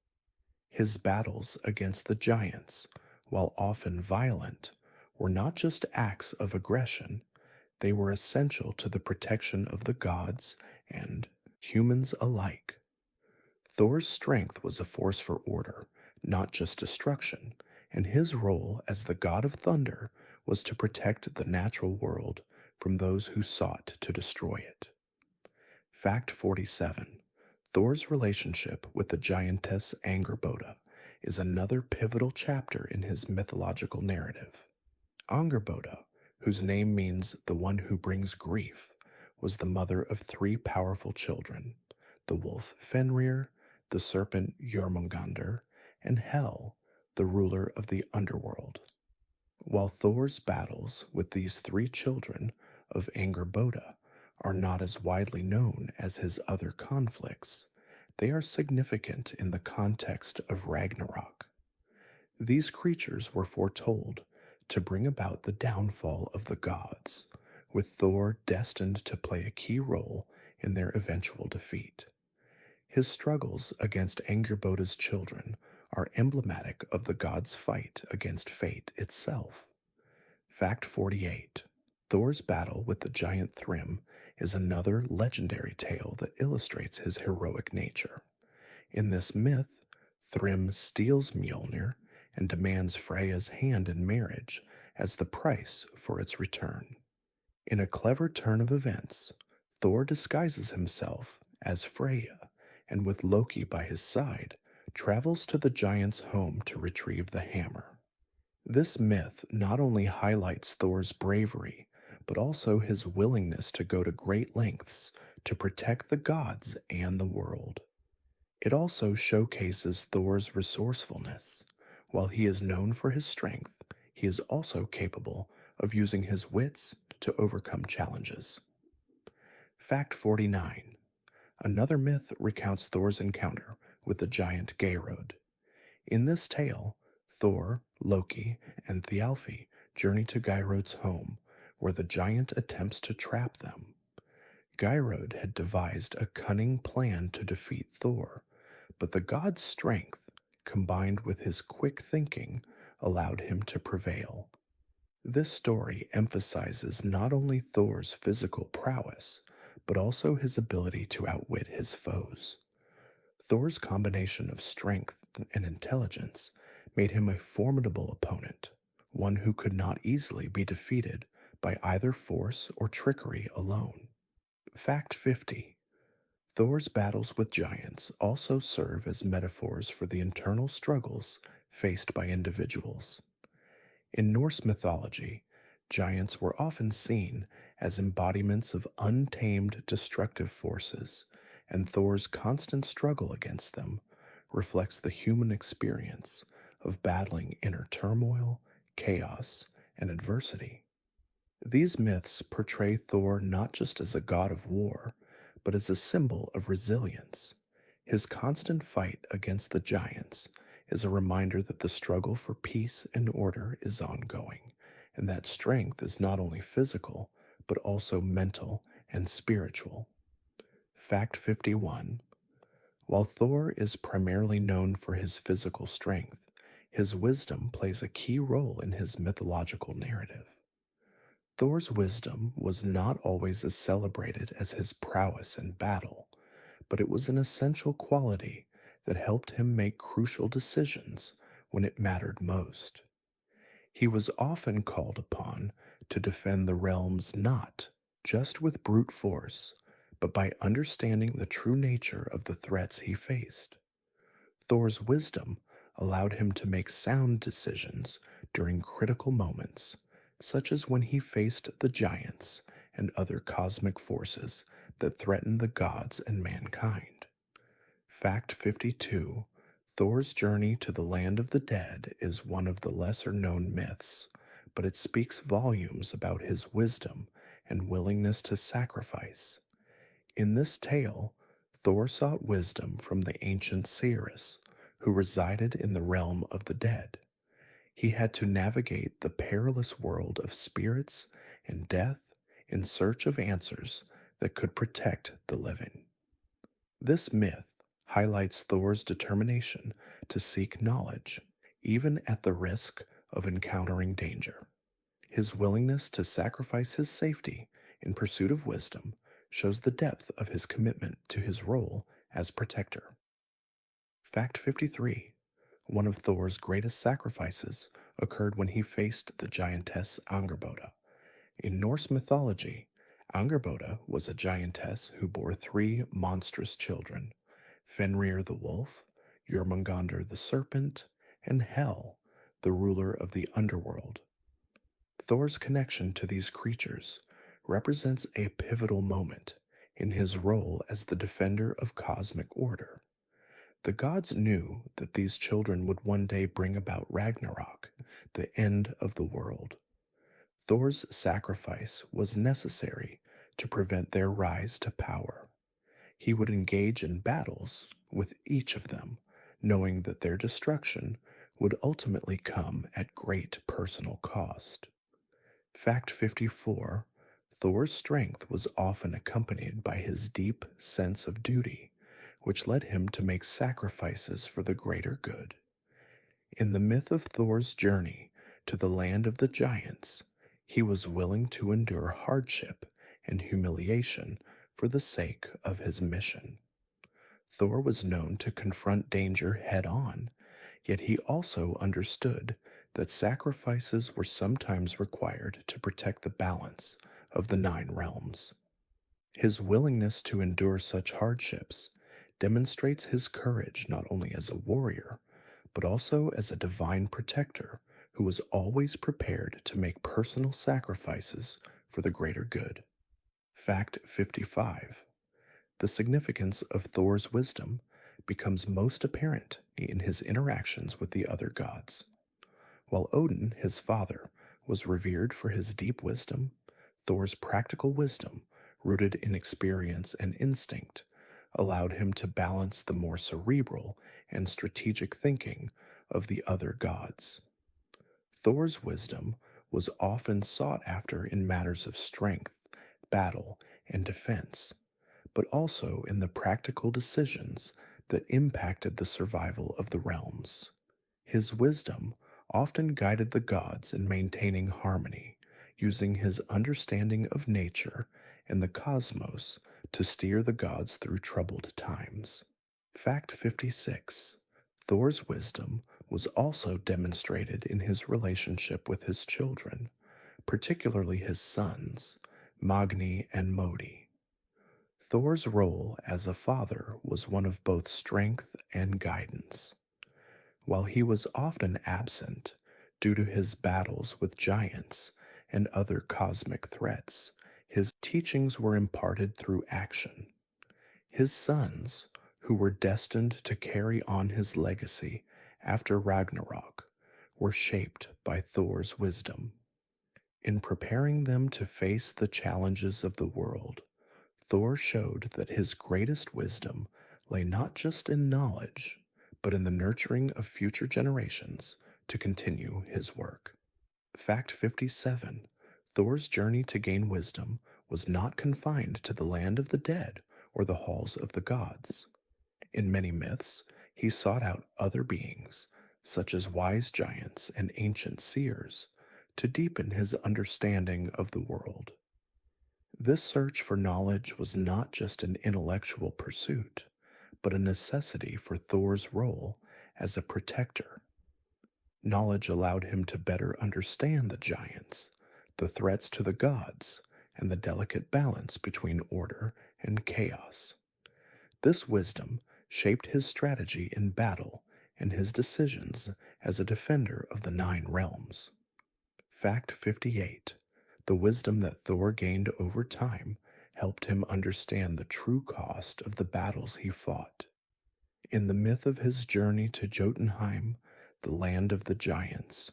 His battles against the giants, while often violent, were not just acts of aggression, they were essential to the protection of the gods and humans alike. Thor's strength was a force for order, not just destruction, and his role as the god of thunder was to protect the natural world from those who sought to destroy it. Fact 47. Thor's relationship with the giantess Angerboda is another pivotal chapter in his mythological narrative. Angerboda, whose name means the one who brings grief, was the mother of three powerful children: the wolf Fenrir, the serpent Jormungandr, and Hel, the ruler of the underworld. While Thor's battles with these three children of Angerboda are not as widely known as his other conflicts, they are significant in the context of Ragnarok. These creatures were foretold to bring about the downfall of the gods, with Thor destined to play a key role in their eventual defeat. His struggles against Angerboda's children are emblematic of the gods' fight against fate itself. Fact 48. Thor's battle with the giant Thrym is another legendary tale that illustrates his heroic nature. In this myth, Thrym steals Mjolnir and demands Freya's hand in marriage as the price for its return. In a clever turn of events, Thor disguises himself as Freya and, with Loki by his side, travels to the giant's home to retrieve the hammer. This myth not only highlights Thor's bravery, but also his willingness to go to great lengths to protect the gods and the world. It also showcases Thor's resourcefulness. While he is known for his strength, he is also capable of using his wits to overcome challenges. Fact 49. Another myth recounts Thor's encounter with the giant Geirröd. In this tale, Thor, Loki, and Thialfi journey to Geirröd's home, where the giant attempts to trap them. Geirröd had devised a cunning plan to defeat Thor, but the god's strength, combined with his quick thinking, allowed him to prevail. This story emphasizes not only Thor's physical prowess, but also his ability to outwit his foes. Thor's combination of strength and intelligence made him a formidable opponent, one who could not easily be defeated by either force or trickery alone. Fact 50. Thor's battles with giants also serve as metaphors for the internal struggles faced by individuals. In Norse mythology, giants were often seen as embodiments of untamed destructive forces, and Thor's constant struggle against them reflects the human experience of battling inner turmoil, chaos, and adversity. These myths portray Thor not just as a god of war, but as a symbol of resilience. His constant fight against the giants is a reminder that the struggle for peace and order is ongoing, and that strength is not only physical, but also mental and spiritual. Fact 51. While Thor is primarily known for his physical strength, his wisdom plays a key role in his mythological narrative. Thor's wisdom was not always as celebrated as his prowess in battle, but it was an essential quality that helped him make crucial decisions when it mattered most. He was often called upon to defend the realms not just with brute force, but by understanding the true nature of the threats he faced. Thor's wisdom allowed him to make sound decisions during critical moments, such as when he faced the giants and other cosmic forces that threatened the gods and mankind. Fact 52. Thor's journey to the land of the dead is one of the lesser-known myths, but it speaks volumes about his wisdom and willingness to sacrifice. In this tale, Thor sought wisdom from the ancient seers, who resided in the realm of the dead. He had to navigate the perilous world of spirits and death in search of answers that could protect the living. This myth highlights Thor's determination to seek knowledge, even at the risk of encountering danger. His willingness to sacrifice his safety in pursuit of wisdom shows the depth of his commitment to his role as protector. Fact 53. One of Thor's greatest sacrifices occurred when he faced the giantess Angerboda. In Norse mythology, Angerboda was a giantess who bore three monstrous children: Fenrir the wolf, Jormungandr the serpent, and Hel, the ruler of the underworld. Thor's connection to these creatures represents a pivotal moment in his role as the defender of cosmic order. The gods knew that these children would one day bring about Ragnarok, the end of the world. Thor's sacrifice was necessary to prevent their rise to power. He would engage in battles with each of them, knowing that their destruction would ultimately come at great personal cost. Fact 54: Thor's strength was often accompanied by his deep sense of duty, which led him to make sacrifices for the greater good. In the myth of Thor's journey to the land of the giants, he was willing to endure hardship and humiliation for the sake of his mission. Thor was known to confront danger head on, yet he also understood that sacrifices were sometimes required to protect the balance of the nine realms. His willingness to endure such hardships demonstrates his courage not only as a warrior, but also as a divine protector who was always prepared to make personal sacrifices for the greater good. Fact 55: The significance of Thor's wisdom becomes most apparent in his interactions with the other gods. While Odin, his father, was revered for his deep wisdom, Thor's practical wisdom, rooted in experience and instinct, allowed him to balance the more cerebral and strategic thinking of the other gods. Thor's wisdom was often sought after in matters of strength, battle, and defense, but also in the practical decisions that impacted the survival of the realms. His wisdom often guided the gods in maintaining harmony, using his understanding of nature and the cosmos to steer the gods through troubled times. Fact 56: Thor's wisdom was also demonstrated in his relationship with his children, particularly his sons, Magni and Modi. Thor's role as a father was one of both strength and guidance. While he was often absent due to his battles with giants and other cosmic threats, his teachings were imparted through action. His sons, who were destined to carry on his legacy after Ragnarok, were shaped by Thor's wisdom. In preparing them to face the challenges of the world, Thor showed that his greatest wisdom lay not just in knowledge, but in the nurturing of future generations to continue his work. Fact 57: Thor's journey to gain wisdom was not confined to the land of the dead or the halls of the gods. In many myths, he sought out other beings, such as wise giants and ancient seers, to deepen his understanding of the world. This search for knowledge was not just an intellectual pursuit, but a necessity for Thor's role as a protector. Knowledge allowed him to better understand the giants, the threats to the gods, and the delicate balance between order and chaos. This wisdom shaped his strategy in battle and his decisions as a defender of the nine realms. Fact 58: The wisdom that Thor gained over time helped him understand the true cost of the battles he fought. In the myth of his journey to Jotunheim, the land of the giants,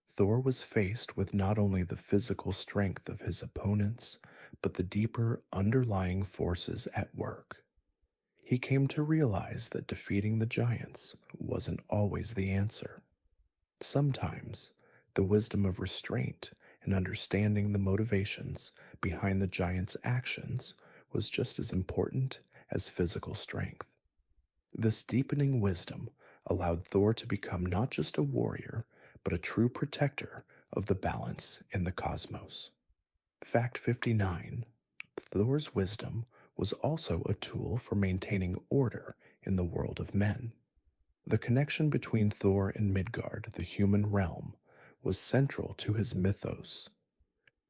Thor was faced with not only the physical strength of his opponents, but the deeper underlying forces at work. He came to realize that defeating the giants wasn't always the answer. Sometimes, the wisdom of restraint and understanding the motivations behind the giants' actions was just as important as physical strength. This deepening wisdom allowed Thor to become not just a warrior, but a true protector of the balance in the cosmos. Fact 59: Thor's wisdom was also a tool for maintaining order in the world of men. The connection between Thor and Midgard, the human realm, was central to his mythos.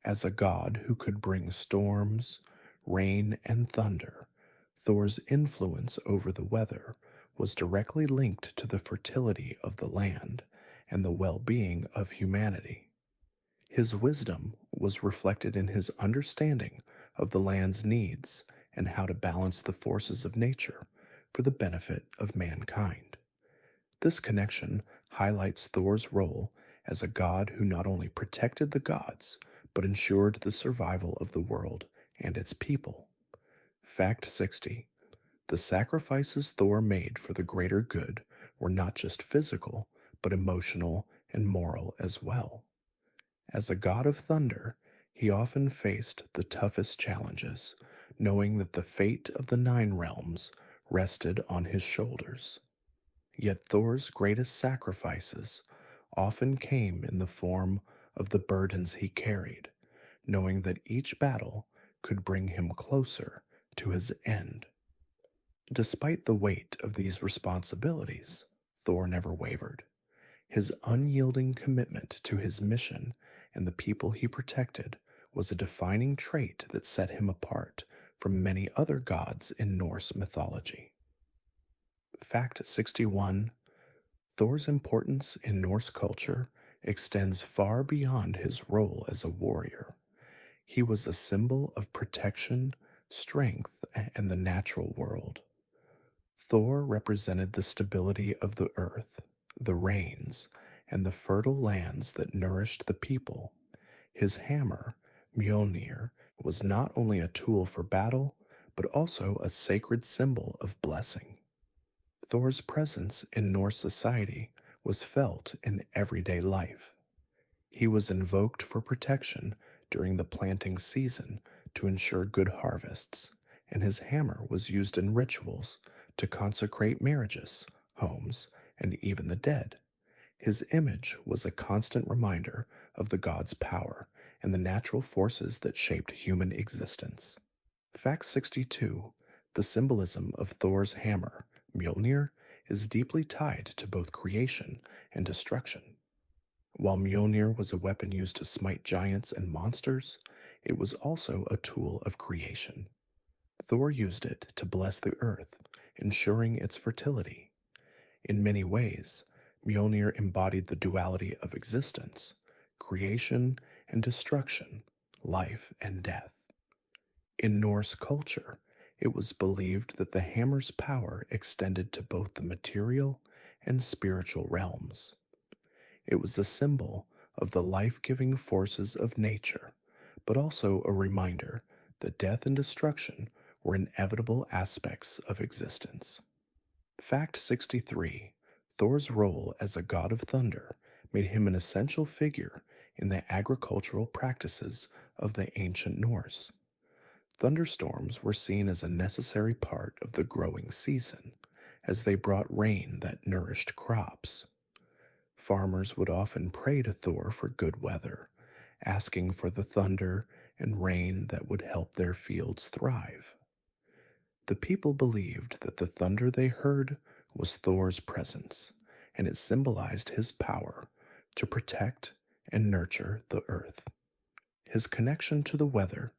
As a god who could bring storms, rain, and thunder, Thor's influence over the weather was directly linked to the fertility of the land and the well being of humanity. His wisdom was reflected in his understanding of the land's needs and how to balance the forces of nature for the benefit of mankind. This connection highlights Thor's role as a god who not only protected the gods, but ensured the survival of the world and its people. Fact 60. The sacrifices Thor made for the greater good were not just physical, but emotional and moral as well. As a god of thunder, he often faced the toughest challenges, knowing that the fate of the nine realms rested on his shoulders. Yet Thor's greatest sacrifices often came in the form of the burdens he carried, knowing that each battle could bring him closer to his end. Despite the weight of these responsibilities, Thor never wavered. His unyielding commitment to his mission and the people he protected was a defining trait that set him apart from many other gods in Norse mythology. Fact 61. Thor's importance in Norse culture extends far beyond his role as a warrior. He was a symbol of protection, strength, and the natural world. Thor represented the stability of the earth, the rains, and the fertile lands that nourished the people. His hammer, Mjolnir, was not only a tool for battle, but also a sacred symbol of blessing. Thor's presence in Norse society was felt in everyday life. He was invoked for protection during the planting season to ensure good harvests, and his hammer was used in rituals to consecrate marriages, homes, and even the dead. His image was a constant reminder of the god's power and the natural forces that shaped human existence. Fact 62. The symbolism of Thor's hammer, Mjolnir, is deeply tied to both creation and destruction. While Mjolnir was a weapon used to smite giants and monsters, it was also a tool of creation. Thor used it to bless the earth, ensuring its fertility. In many ways, Mjolnir embodied the duality of existence, creation and destruction, life and death. In Norse culture, it was believed that the hammer's power extended to both the material and spiritual realms. It was a symbol of the life-giving forces of nature, but also a reminder that death and destruction were inevitable aspects of existence. Fact 63. Thor's role as a god of thunder made him an essential figure in the agricultural practices of the ancient Norse. Thunderstorms were seen as a necessary part of the growing season, as they brought rain that nourished crops. Farmers would often pray to Thor for good weather, asking for the thunder and rain that would help their fields thrive. The people believed that the thunder they heard was Thor's presence, and it symbolized his power to protect and nurture the earth. His connection to the weather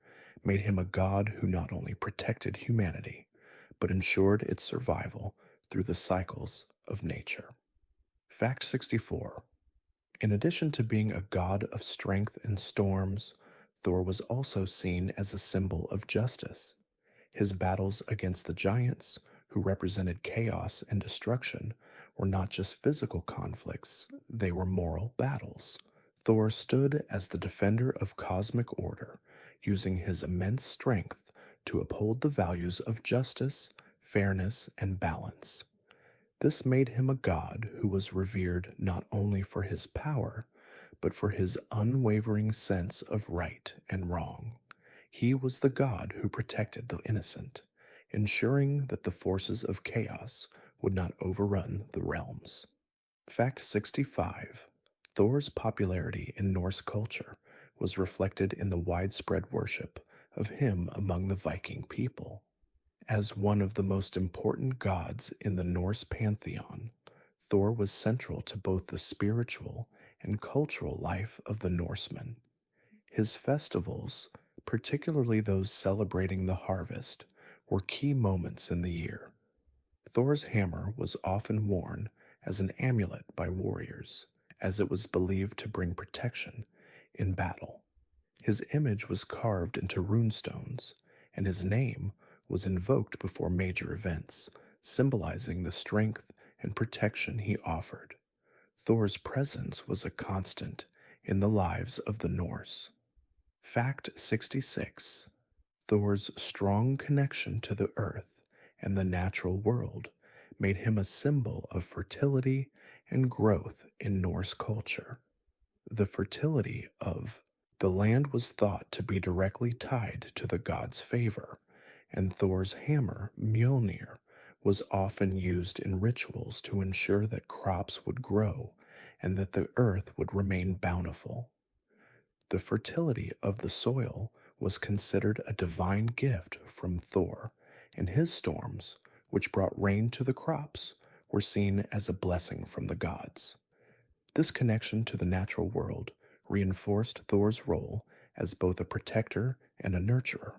made him a god who not only protected humanity, but ensured its survival through the cycles of nature. Fact 64. In addition to being a god of strength in storms, Thor was also seen as a symbol of justice. His battles against the giants, who represented chaos and destruction, were not just physical conflicts, they were moral battles. Thor stood as the defender of cosmic order, using his immense strength to uphold the values of justice, fairness, and balance. This made him a god who was revered not only for his power, but for his unwavering sense of right and wrong. He was the god who protected the innocent, ensuring that the forces of chaos would not overrun the realms. Fact 65. Thor's popularity in Norse culture was reflected in the widespread worship of him among the Viking people. As one of the most important gods in the Norse pantheon, Thor was central to both the spiritual and cultural life of the Norsemen. His festivals, particularly those celebrating the harvest, were key moments in the year. Thor's hammer was often worn as an amulet by warriors, as it was believed to bring protection in battle. His image was carved into runestones, and his name was invoked before major events, symbolizing the strength and protection he offered. Thor's presence was a constant in the lives of the Norse. Fact 66. Thor's strong connection to the earth and the natural world made him a symbol of fertility and growth in Norse culture. The fertility of the land was thought to be directly tied to the god's favor, and Thor's hammer, Mjolnir, was often used in rituals to ensure that crops would grow and that the earth would remain bountiful. The fertility of the soil was considered a divine gift from Thor, and his storms, which brought rain to the crops, were seen as a blessing from the gods. This connection to the natural world reinforced Thor's role as both a protector and a nurturer.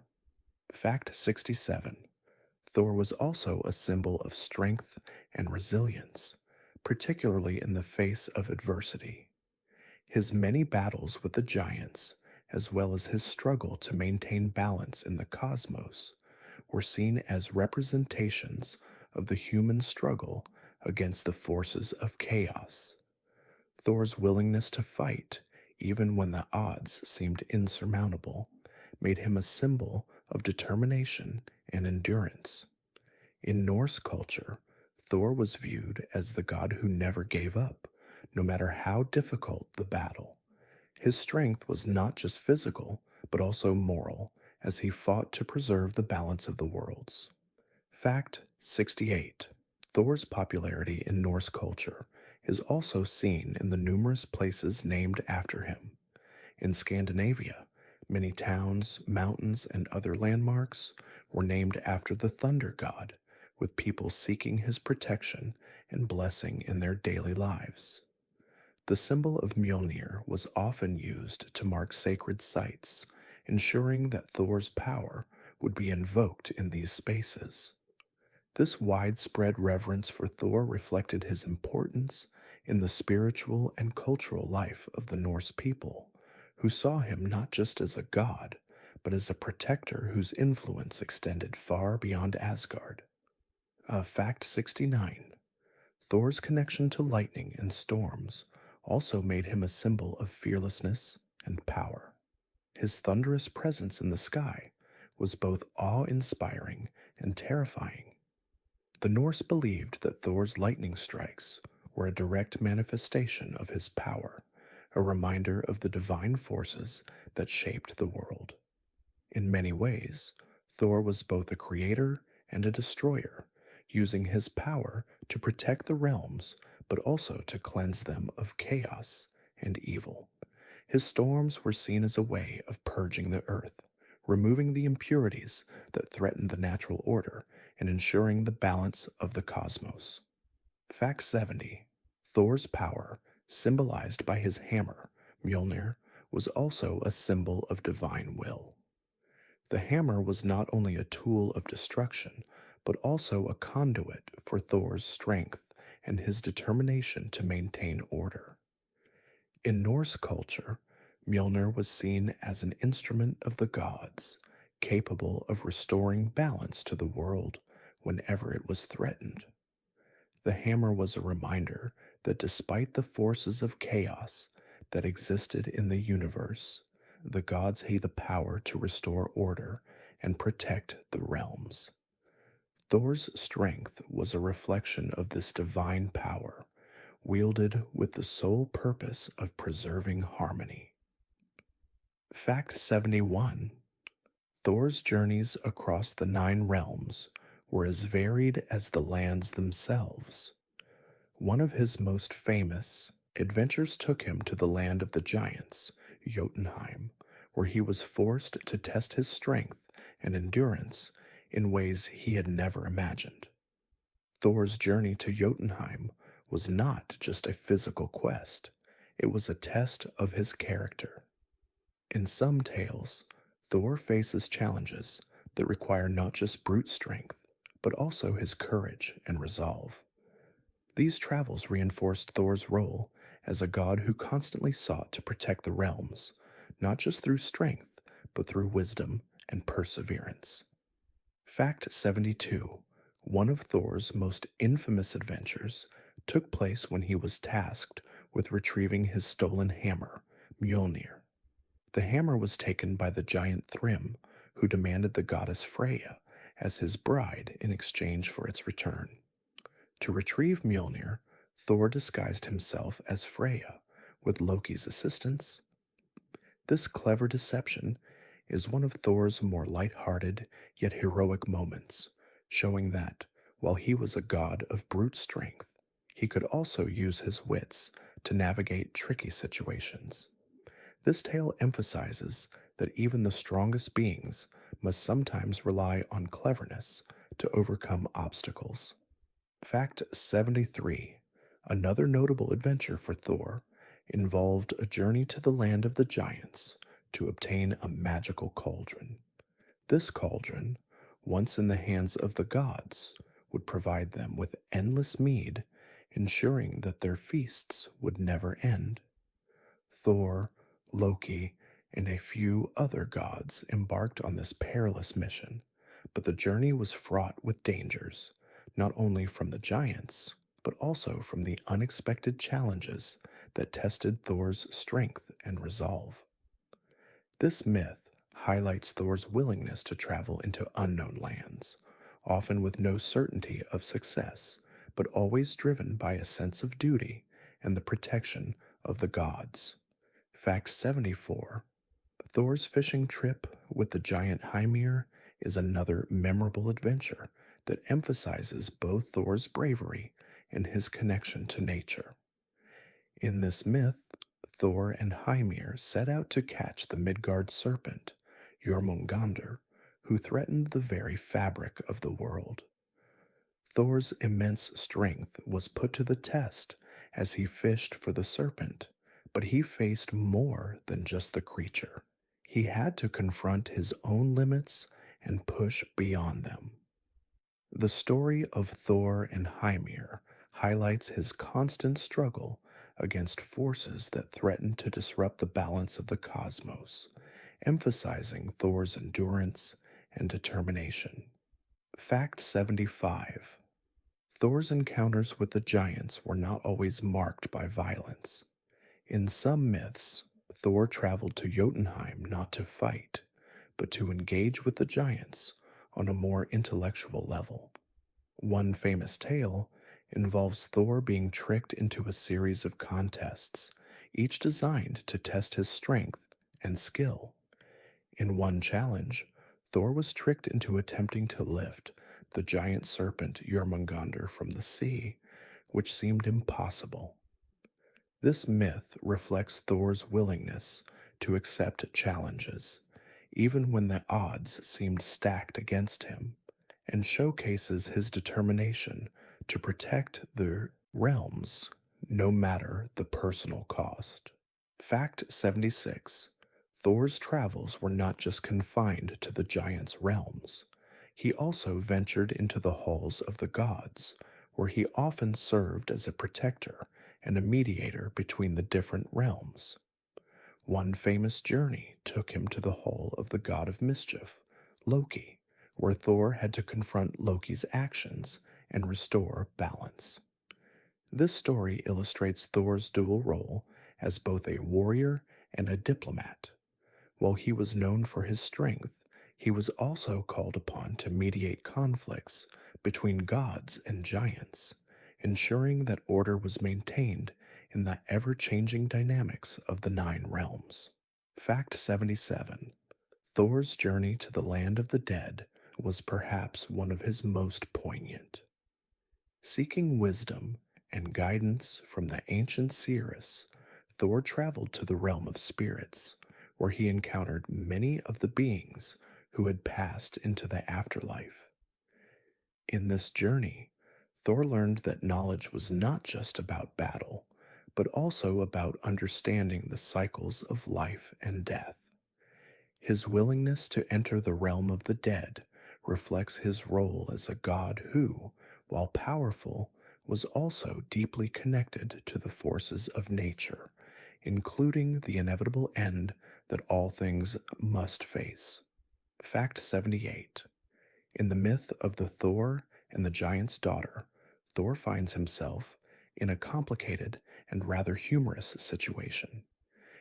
Fact 67. Thor was also a symbol of strength and resilience, particularly in the face of adversity. His many battles with the giants, as well as his struggle to maintain balance in the cosmos, were seen as representations of the human struggle against the forces of chaos. Thor's willingness to fight, even when the odds seemed insurmountable, made him a symbol of determination and endurance. In Norse culture, Thor was viewed as the god who never gave up, no matter how difficult the battle. His strength was not just physical, but also moral, as he fought to preserve the balance of the worlds. Fact 68. Thor's popularity in Norse culture is also seen in the numerous places named after him. In Scandinavia, many towns, mountains, and other landmarks were named after the thunder god, with people seeking his protection and blessing in their daily lives. The symbol of Mjolnir was often used to mark sacred sites, ensuring that Thor's power would be invoked in these spaces. This widespread reverence for Thor reflected his importance in the spiritual and cultural life of the Norse people, who saw him not just as a god, but as a protector whose influence extended far beyond Asgard. Fact 69. Thor's connection to lightning and storms also made him a symbol of fearlessness and power. His thunderous presence in the sky was both awe-inspiring and terrifying. The Norse believed that Thor's lightning strikes were a direct manifestation of his power, a reminder of the divine forces that shaped the world. In many ways, Thor was both a creator and a destroyer, using his power to protect the realms but also to cleanse them of chaos and evil. His storms were seen as a way of purging the earth, removing the impurities that threatened the natural order and ensuring the balance of the cosmos. Fact 70. Thor's power, symbolized by his hammer, Mjolnir, was also a symbol of divine will. The hammer was not only a tool of destruction, but also a conduit for Thor's strength and his determination to maintain order. In Norse culture, Mjolnir was seen as an instrument of the gods, capable of restoring balance to the world whenever it was threatened. The hammer was a reminder that despite the forces of chaos that existed in the universe, the gods had the power to restore order and protect the realms. Thor's strength was a reflection of this divine power, wielded with the sole purpose of preserving harmony. Fact 71. Thor's journeys across the 9 realms were as varied as the lands themselves. One of his most famous adventures took him to the land of the giants, Jotunheim, where he was forced to test his strength and endurance in ways he had never imagined. Thor's journey to Jotunheim was not just a physical quest, it was a test of his character. In some tales, Thor faces challenges that require not just brute strength, but also his courage and resolve. These travels reinforced Thor's role as a god who constantly sought to protect the realms, not just through strength, but through wisdom and perseverance. Fact 72. One of Thor's most infamous adventures took place when he was tasked with retrieving his stolen hammer, Mjolnir. The hammer was taken by the giant Thrym, who demanded the goddess Freya as his bride in exchange for its return. To retrieve Mjolnir, Thor disguised himself as Freya with Loki's assistance. This clever deception is one of Thor's more light-hearted yet heroic moments, showing that, while he was a god of brute strength, he could also use his wits to navigate tricky situations. This tale emphasizes that even the strongest beings must sometimes rely on cleverness to overcome obstacles. Fact 73. Another notable adventure for Thor involved a journey to the land of the giants to obtain a magical cauldron. This cauldron, once in the hands of the gods, would provide them with endless mead, ensuring that their feasts would never end. Thor, Loki, and a few other gods embarked on this perilous mission, but the journey was fraught with dangers, not only from the giants, but also from the unexpected challenges that tested Thor's strength and resolve. This myth highlights Thor's willingness to travel into unknown lands, often with no certainty of success, but always driven by a sense of duty and the protection of the gods. Fact 74. Thor's fishing trip with the giant Hymir is another memorable adventure that emphasizes both Thor's bravery and his connection to nature. In this myth, Thor and Hymir set out to catch the Midgard serpent, Jormungandr, who threatened the very fabric of the world. Thor's immense strength was put to the test as he fished for the serpent, but he faced more than just the creature. He had to confront his own limits and push beyond them. The story of Thor and Hymir highlights his constant struggle against forces that threaten to disrupt the balance of the cosmos, emphasizing Thor's endurance and determination. Fact 75. Thor's encounters with the giants were not always marked by violence. In some myths, Thor traveled to Jotunheim not to fight, but to engage with the giants on a more intellectual level. One famous tale involves Thor being tricked into a series of contests, each designed to test his strength and skill. In one challenge, Thor was tricked into attempting to lift the giant serpent Jormungandr from the sea, which seemed impossible. This myth reflects Thor's willingness to accept challenges, even when the odds seemed stacked against him, and showcases his determination to protect the realms, no matter the personal cost. Fact 76. Thor's travels were not just confined to the giants' realms. He also ventured into the halls of the gods, where he often served as a protector and a mediator between the different realms. One famous journey took him to the hall of the god of mischief, Loki, where Thor had to confront Loki's actions and restore balance. This story illustrates Thor's dual role as both a warrior and a diplomat. While he was known for his strength, he was also called upon to mediate conflicts between gods and giants, ensuring that order was maintained in the ever-changing dynamics of the 9 realms. Fact 77. Thor's journey to the land of the dead was perhaps one of his most poignant. Seeking wisdom and guidance from the ancient seers, Thor traveled to the realm of spirits, where he encountered many of the beings who had passed into the afterlife. In this journey, Thor learned that knowledge was not just about battle, but also about understanding the cycles of life and death. His willingness to enter the realm of the dead reflects his role as a god who, while powerful, was also deeply connected to the forces of nature, including the inevitable end that all things must face. Fact 78. In the myth of the Thor and the giant's daughter, Thor finds himself in a complicated and rather humorous situation.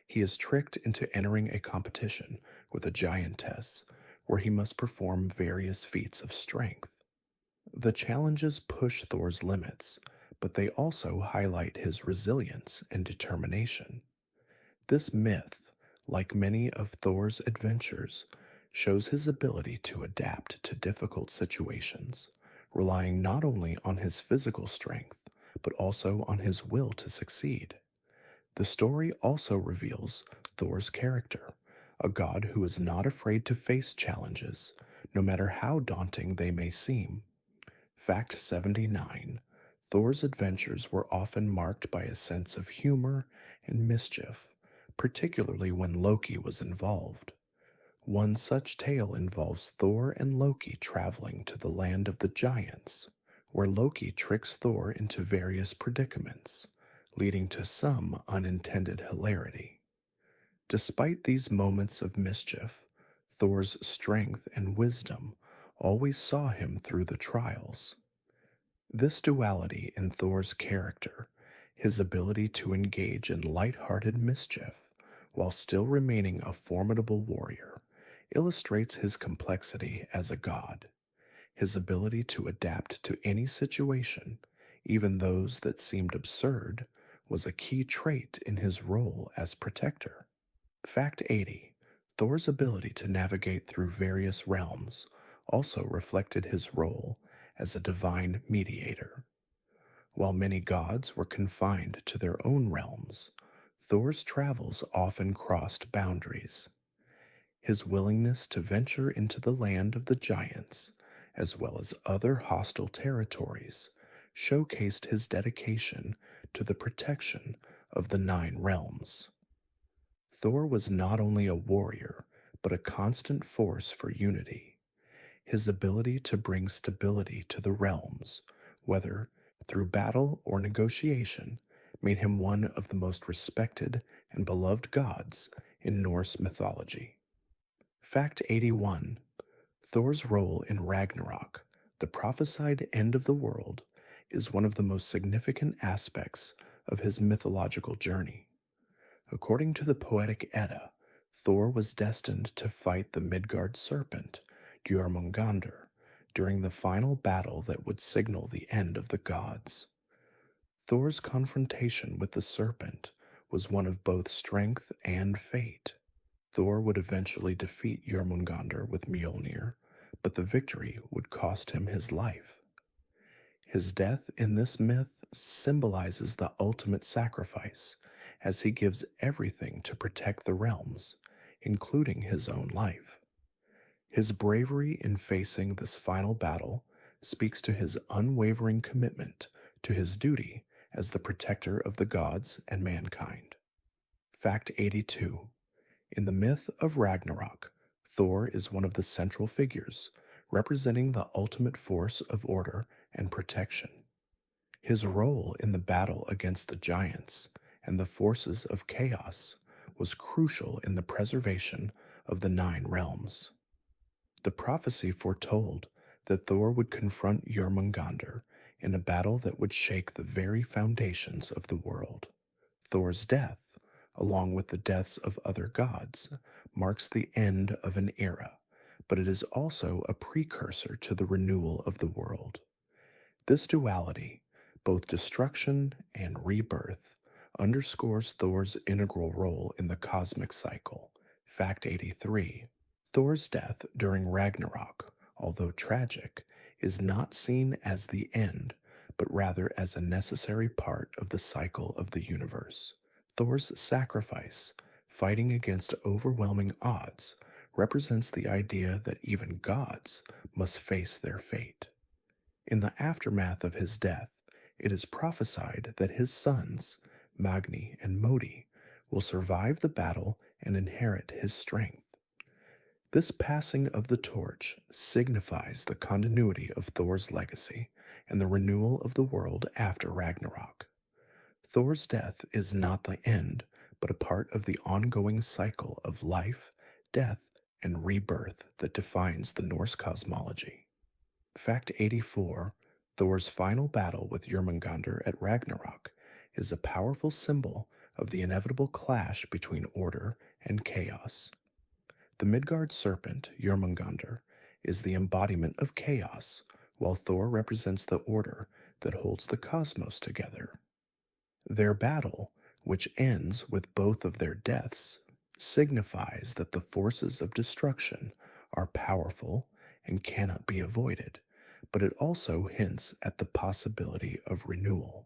He is tricked into entering a competition with a giantess where he must perform various feats of strength. The challenges push Thor's limits, but they also highlight his resilience and determination. This myth, like many of Thor's adventures, shows his ability to adapt to difficult situations, relying not only on his physical strength, but also on his will to succeed. The story also reveals Thor's character, a god who is not afraid to face challenges, no matter how daunting they may seem. Fact 79. Thor's adventures were often marked by a sense of humor and mischief, particularly when Loki was involved. One such tale involves Thor and Loki traveling to the land of the giants, where Loki tricks Thor into various predicaments, leading to some unintended hilarity. Despite these moments of mischief, Thor's strength and wisdom always saw him through the trials. This duality in Thor's character, his ability to engage in light-hearted mischief while still remaining a formidable warrior, illustrates his complexity as a god. His ability to adapt to any situation, even those that seemed absurd, was a key trait in his role as protector. Fact 80. Thor's ability to navigate through various realms also reflected his role as a divine mediator. While many gods were confined to their own realms, Thor's travels often crossed boundaries. His willingness to venture into the land of the giants, as well as other hostile territories, showcased his dedication to the protection of the nine realms. Thor was not only a warrior, but a constant force for unity. His ability to bring stability to the realms, whether through battle or negotiation, made him one of the most respected and beloved gods in Norse mythology. Fact 81. Thor's role in Ragnarok, the prophesied end of the world, is one of the most significant aspects of his mythological journey. According to the poetic Edda, Thor was destined to fight the Midgard serpent, Jormungandr, during the final battle that would signal the end of the gods. Thor's confrontation with the serpent was one of both strength and fate. Thor would eventually defeat Jormungandr with Mjolnir, but the victory would cost him his life. His death in this myth symbolizes the ultimate sacrifice, as he gives everything to protect the realms, including his own life. His bravery in facing this final battle speaks to his unwavering commitment to his duty as the protector of the gods and mankind. Fact 82. In the myth of Ragnarok, Thor is one of the central figures, representing the ultimate force of order and protection. His role in the battle against the giants and the forces of chaos was crucial in the preservation of the nine realms. The prophecy foretold that Thor would confront Jormungandr in a battle that would shake the very foundations of the world. Thor's death, along with the deaths of other gods, marks the end of an era, but it is also a precursor to the renewal of the world. This duality, both destruction and rebirth, underscores Thor's integral role in the cosmic cycle. Fact 83. Thor's death during Ragnarok, although tragic, is not seen as the end, but rather as a necessary part of the cycle of the universe. Thor's sacrifice, fighting against overwhelming odds, represents the idea that even gods must face their fate. In the aftermath of his death, it is prophesied that his sons, Magni and Modi, will survive the battle and inherit his strength. This passing of the torch signifies the continuity of Thor's legacy and the renewal of the world after Ragnarok. Thor's death is not the end, but a part of the ongoing cycle of life, death, and rebirth that defines the Norse cosmology. Fact 84: Thor's final battle with Jörmungandr at Ragnarok is a powerful symbol of the inevitable clash between order and chaos. The Midgard serpent, Jörmungandr, is the embodiment of chaos, while Thor represents the order that holds the cosmos together. Their battle, which ends with both of their deaths, signifies that the forces of destruction are powerful and cannot be avoided, but it also hints at the possibility of renewal.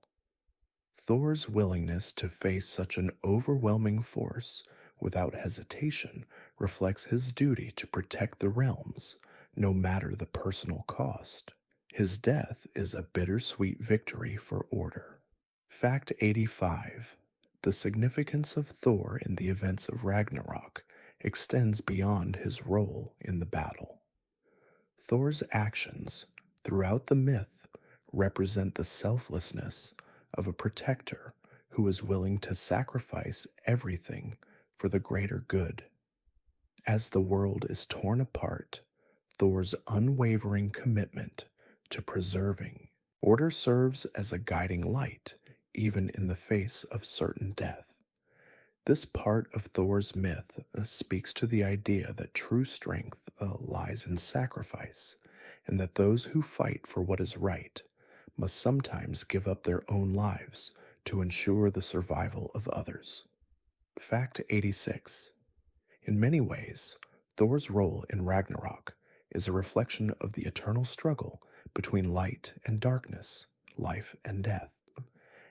Thor's willingness to face such an overwhelming force without hesitation reflects his duty to protect the realms, no matter the personal cost. His death is a bittersweet victory for order. Fact 85: The significance of Thor in the events of Ragnarok extends beyond his role in the battle. Thor's actions throughout the myth represent the selflessness of a protector who is willing to sacrifice everything for the greater good. As the world is torn apart, Thor's unwavering commitment to preserving order serves as a guiding light, even in the face of certain death. This part of Thor's myth speaks to the idea that true strength lies in sacrifice, and that those who fight for what is right must sometimes give up their own lives to ensure the survival of others. Fact 86: In many ways, Thor's role in Ragnarok is a reflection of the eternal struggle between light and darkness, life and death.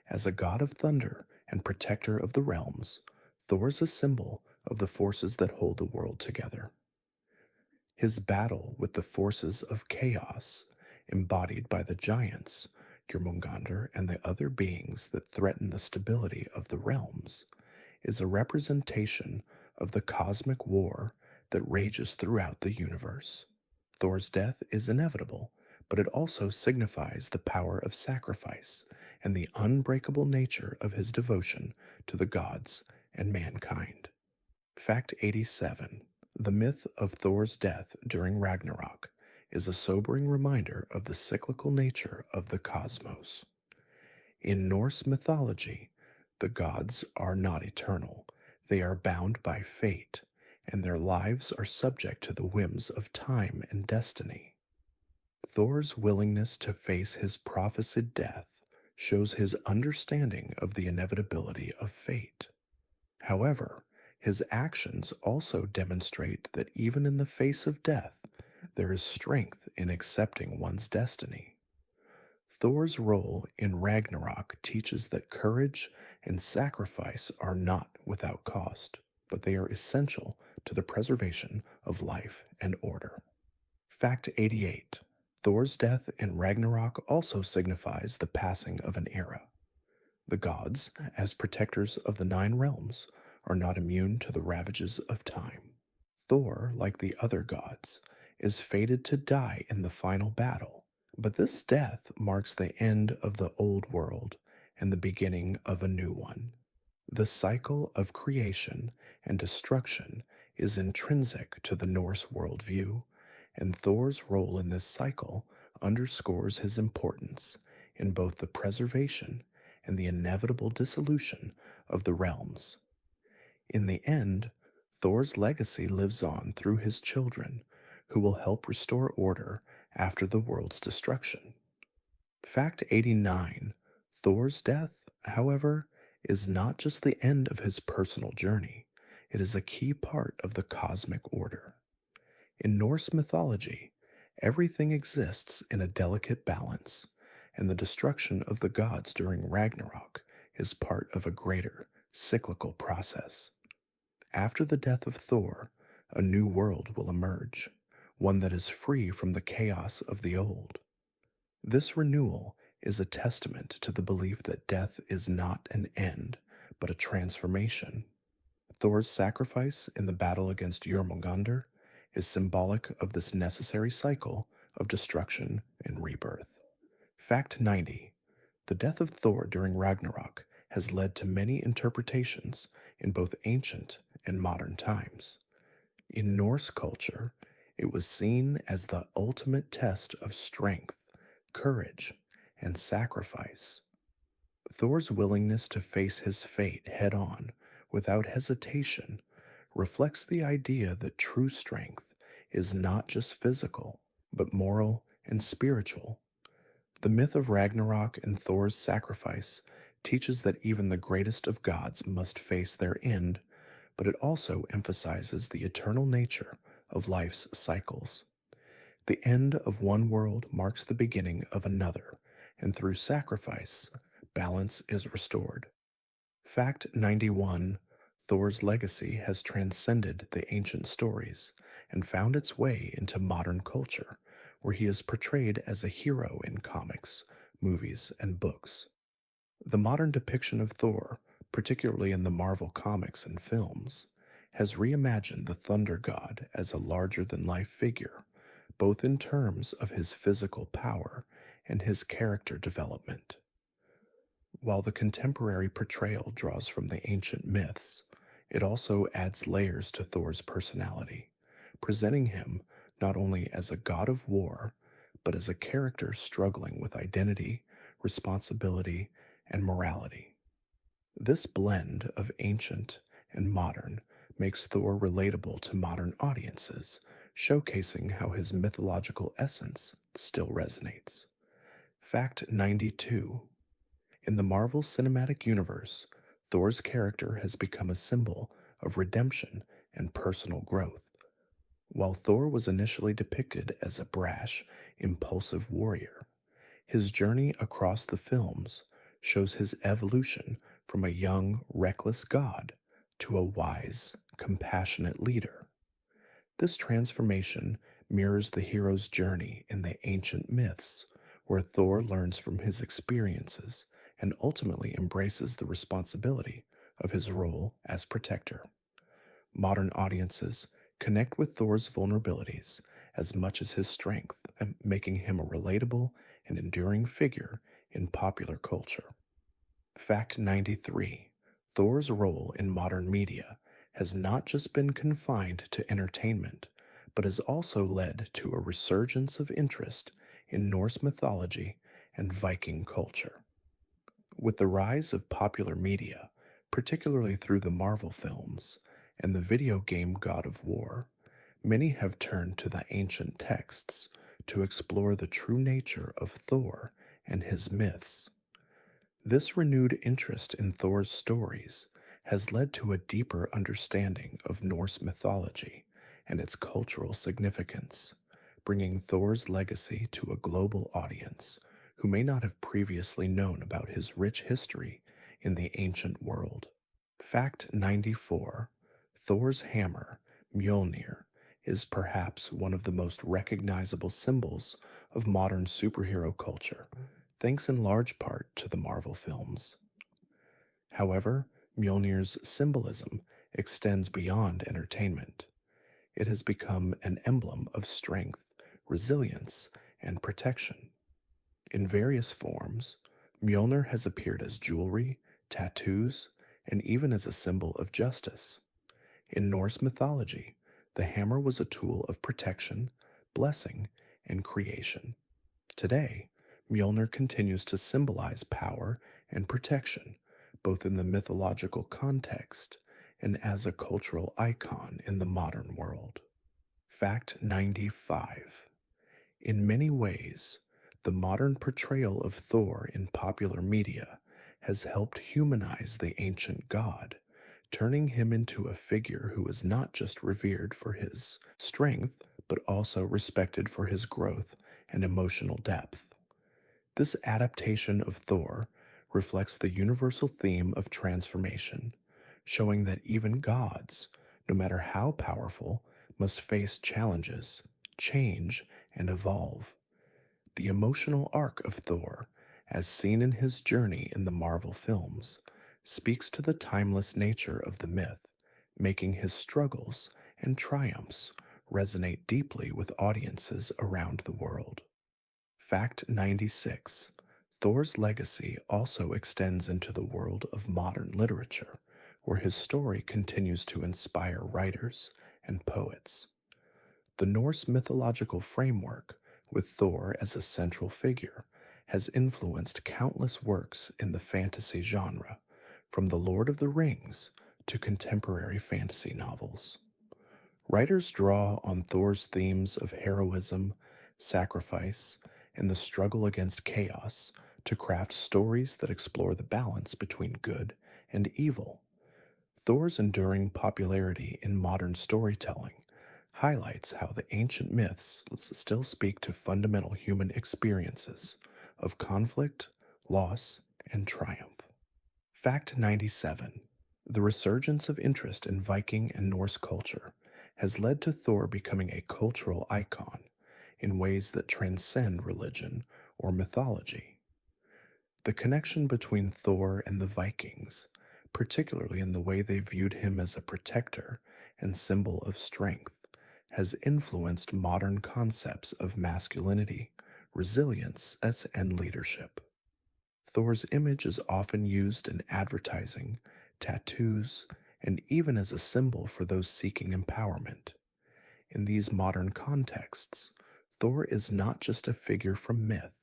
As a god of thunder and protector of the realms, Thor is a symbol of the forces that hold the world together. His battle with the forces of chaos, embodied by the giants, Jörmungandr, and the other beings that threaten the stability of the realms, is a representation of the cosmic war that rages throughout the universe. Thor's death is inevitable, but it also signifies the power of sacrifice and the unbreakable nature of his devotion to the gods and mankind. Fact 87: The myth of Thor's death during Ragnarok is a sobering reminder of the cyclical nature of the cosmos. In Norse mythology, the gods are not eternal. They are bound by fate, and their lives are subject to the whims of time and destiny. Thor's willingness to face his prophesied death shows his understanding of the inevitability of fate. However, his actions also demonstrate that even in the face of death, there is strength in accepting one's destiny. Thor's role in Ragnarok teaches that courage and sacrifice are not without cost, but they are essential to the preservation of life and order. Fact 88: Thor's death in Ragnarok also signifies the passing of an era. The gods, as protectors of the nine realms, are not immune to the ravages of time. Thor, like the other gods, is fated to die in the final battle, but this death marks the end of the old world and the beginning of a new one. The cycle of creation and destruction is intrinsic to the Norse worldview, and Thor's role in this cycle underscores his importance in both the preservation and the inevitable dissolution of the realms. In the end, Thor's legacy lives on through his children, who will help restore order after the world's destruction. Fact 89: Thor's death, however, is not just the end of his personal journey, it is a key part of the cosmic order. In Norse mythology, everything exists in a delicate balance, and the destruction of the gods during Ragnarok is part of a greater, cyclical process. After the death of Thor, a new world will emerge, one that is free from the chaos of the old. This renewal is a testament to the belief that death is not an end, but a transformation. Thor's sacrifice in the battle against Jörmungandr is symbolic of this necessary cycle of destruction and rebirth. Fact 90. The death of Thor during Ragnarok has led to many interpretations in both ancient and modern times. In Norse culture, it was seen as the ultimate test of strength, courage, and sacrifice. Thor's willingness to face his fate head on, without hesitation, reflects the idea that true strength is not just physical, but moral and spiritual. The myth of Ragnarok and Thor's sacrifice teaches that even the greatest of gods must face their end, but it also emphasizes the eternal nature of life's cycles. The end of one world marks the beginning of another, and through sacrifice, balance is restored. Fact 91. Thor's legacy has transcended the ancient stories and found its way into modern culture, where he is portrayed as a hero in comics, movies, and books. The modern depiction of Thor, particularly in the Marvel comics and films, has reimagined the Thunder God as a larger than life figure, both in terms of his physical power and his character development. While the contemporary portrayal draws from the ancient myths, it also adds layers to Thor's personality, presenting him not only as a god of war, but as a character struggling with identity, responsibility, and morality. This blend of ancient and modern makes Thor relatable to modern audiences, showcasing how his mythological essence still resonates. Fact 92. In the Marvel Cinematic Universe, Thor's character has become a symbol of redemption and personal growth. While Thor was initially depicted as a brash, impulsive warrior, his journey across the films shows his evolution from a young, reckless god to a wise, compassionate leader. This transformation mirrors the hero's journey in the ancient myths, where Thor learns from his experiences and ultimately embraces the responsibility of his role as protector. Modern audiences connect with Thor's vulnerabilities as much as his strength, and making him a relatable and enduring figure in popular culture. Fact 93. Thor's role in modern media has not just been confined to entertainment, but has also led to a resurgence of interest in Norse mythology and Viking culture. With the rise of popular media, particularly through the Marvel films and the video game God of War, many have turned to the ancient texts to explore the true nature of Thor and his myths. This renewed interest in Thor's stories has led to a deeper understanding of Norse mythology and its cultural significance, bringing Thor's legacy to a global audience who may not have previously known about his rich history in the ancient world. Fact 94. Thor's hammer, Mjolnir, is perhaps one of the most recognizable symbols of modern superhero culture, thanks in large part to the Marvel films. However, Mjolnir's symbolism extends beyond entertainment. It has become an emblem of strength, resilience, and protection. In various forms, Mjolnir has appeared as jewelry, tattoos, and even as a symbol of justice. In Norse mythology, the hammer was a tool of protection, blessing, and creation. Today, Mjolnir continues to symbolize power and protection, both in the mythological context and as a cultural icon in the modern world. Fact 95. In many ways, the modern portrayal of Thor in popular media has helped humanize the ancient god, turning him into a figure who is not just revered for his strength, but also respected for his growth and emotional depth. This adaptation of Thor reflects the universal theme of transformation, showing that even gods, no matter how powerful, must face challenges, change, and evolve. The emotional arc of Thor, as seen in his journey in the Marvel films, speaks to the timeless nature of the myth, making his struggles and triumphs resonate deeply with audiences around the world. Fact 96. Thor's legacy also extends into the world of modern literature, where his story continues to inspire writers and poets. The Norse mythological framework, with Thor as a central figure, has influenced countless works in the fantasy genre, from The Lord of the Rings to contemporary fantasy novels. Writers draw on Thor's themes of heroism, sacrifice, and the struggle against chaos to craft stories that explore the balance between good and evil. Thor's enduring popularity in modern storytelling highlights how the ancient myths still speak to fundamental human experiences of conflict, loss, and triumph. Fact 97. The resurgence of interest in Viking and Norse culture has led to Thor becoming a cultural icon in ways that transcend religion or mythology. The connection between Thor and the Vikings, particularly in the way they viewed him as a protector and symbol of strength, has influenced modern concepts of masculinity, resilience, and leadership. Thor's image is often used in advertising, tattoos, and even as a symbol for those seeking empowerment. In these modern contexts, Thor is not just a figure from myth,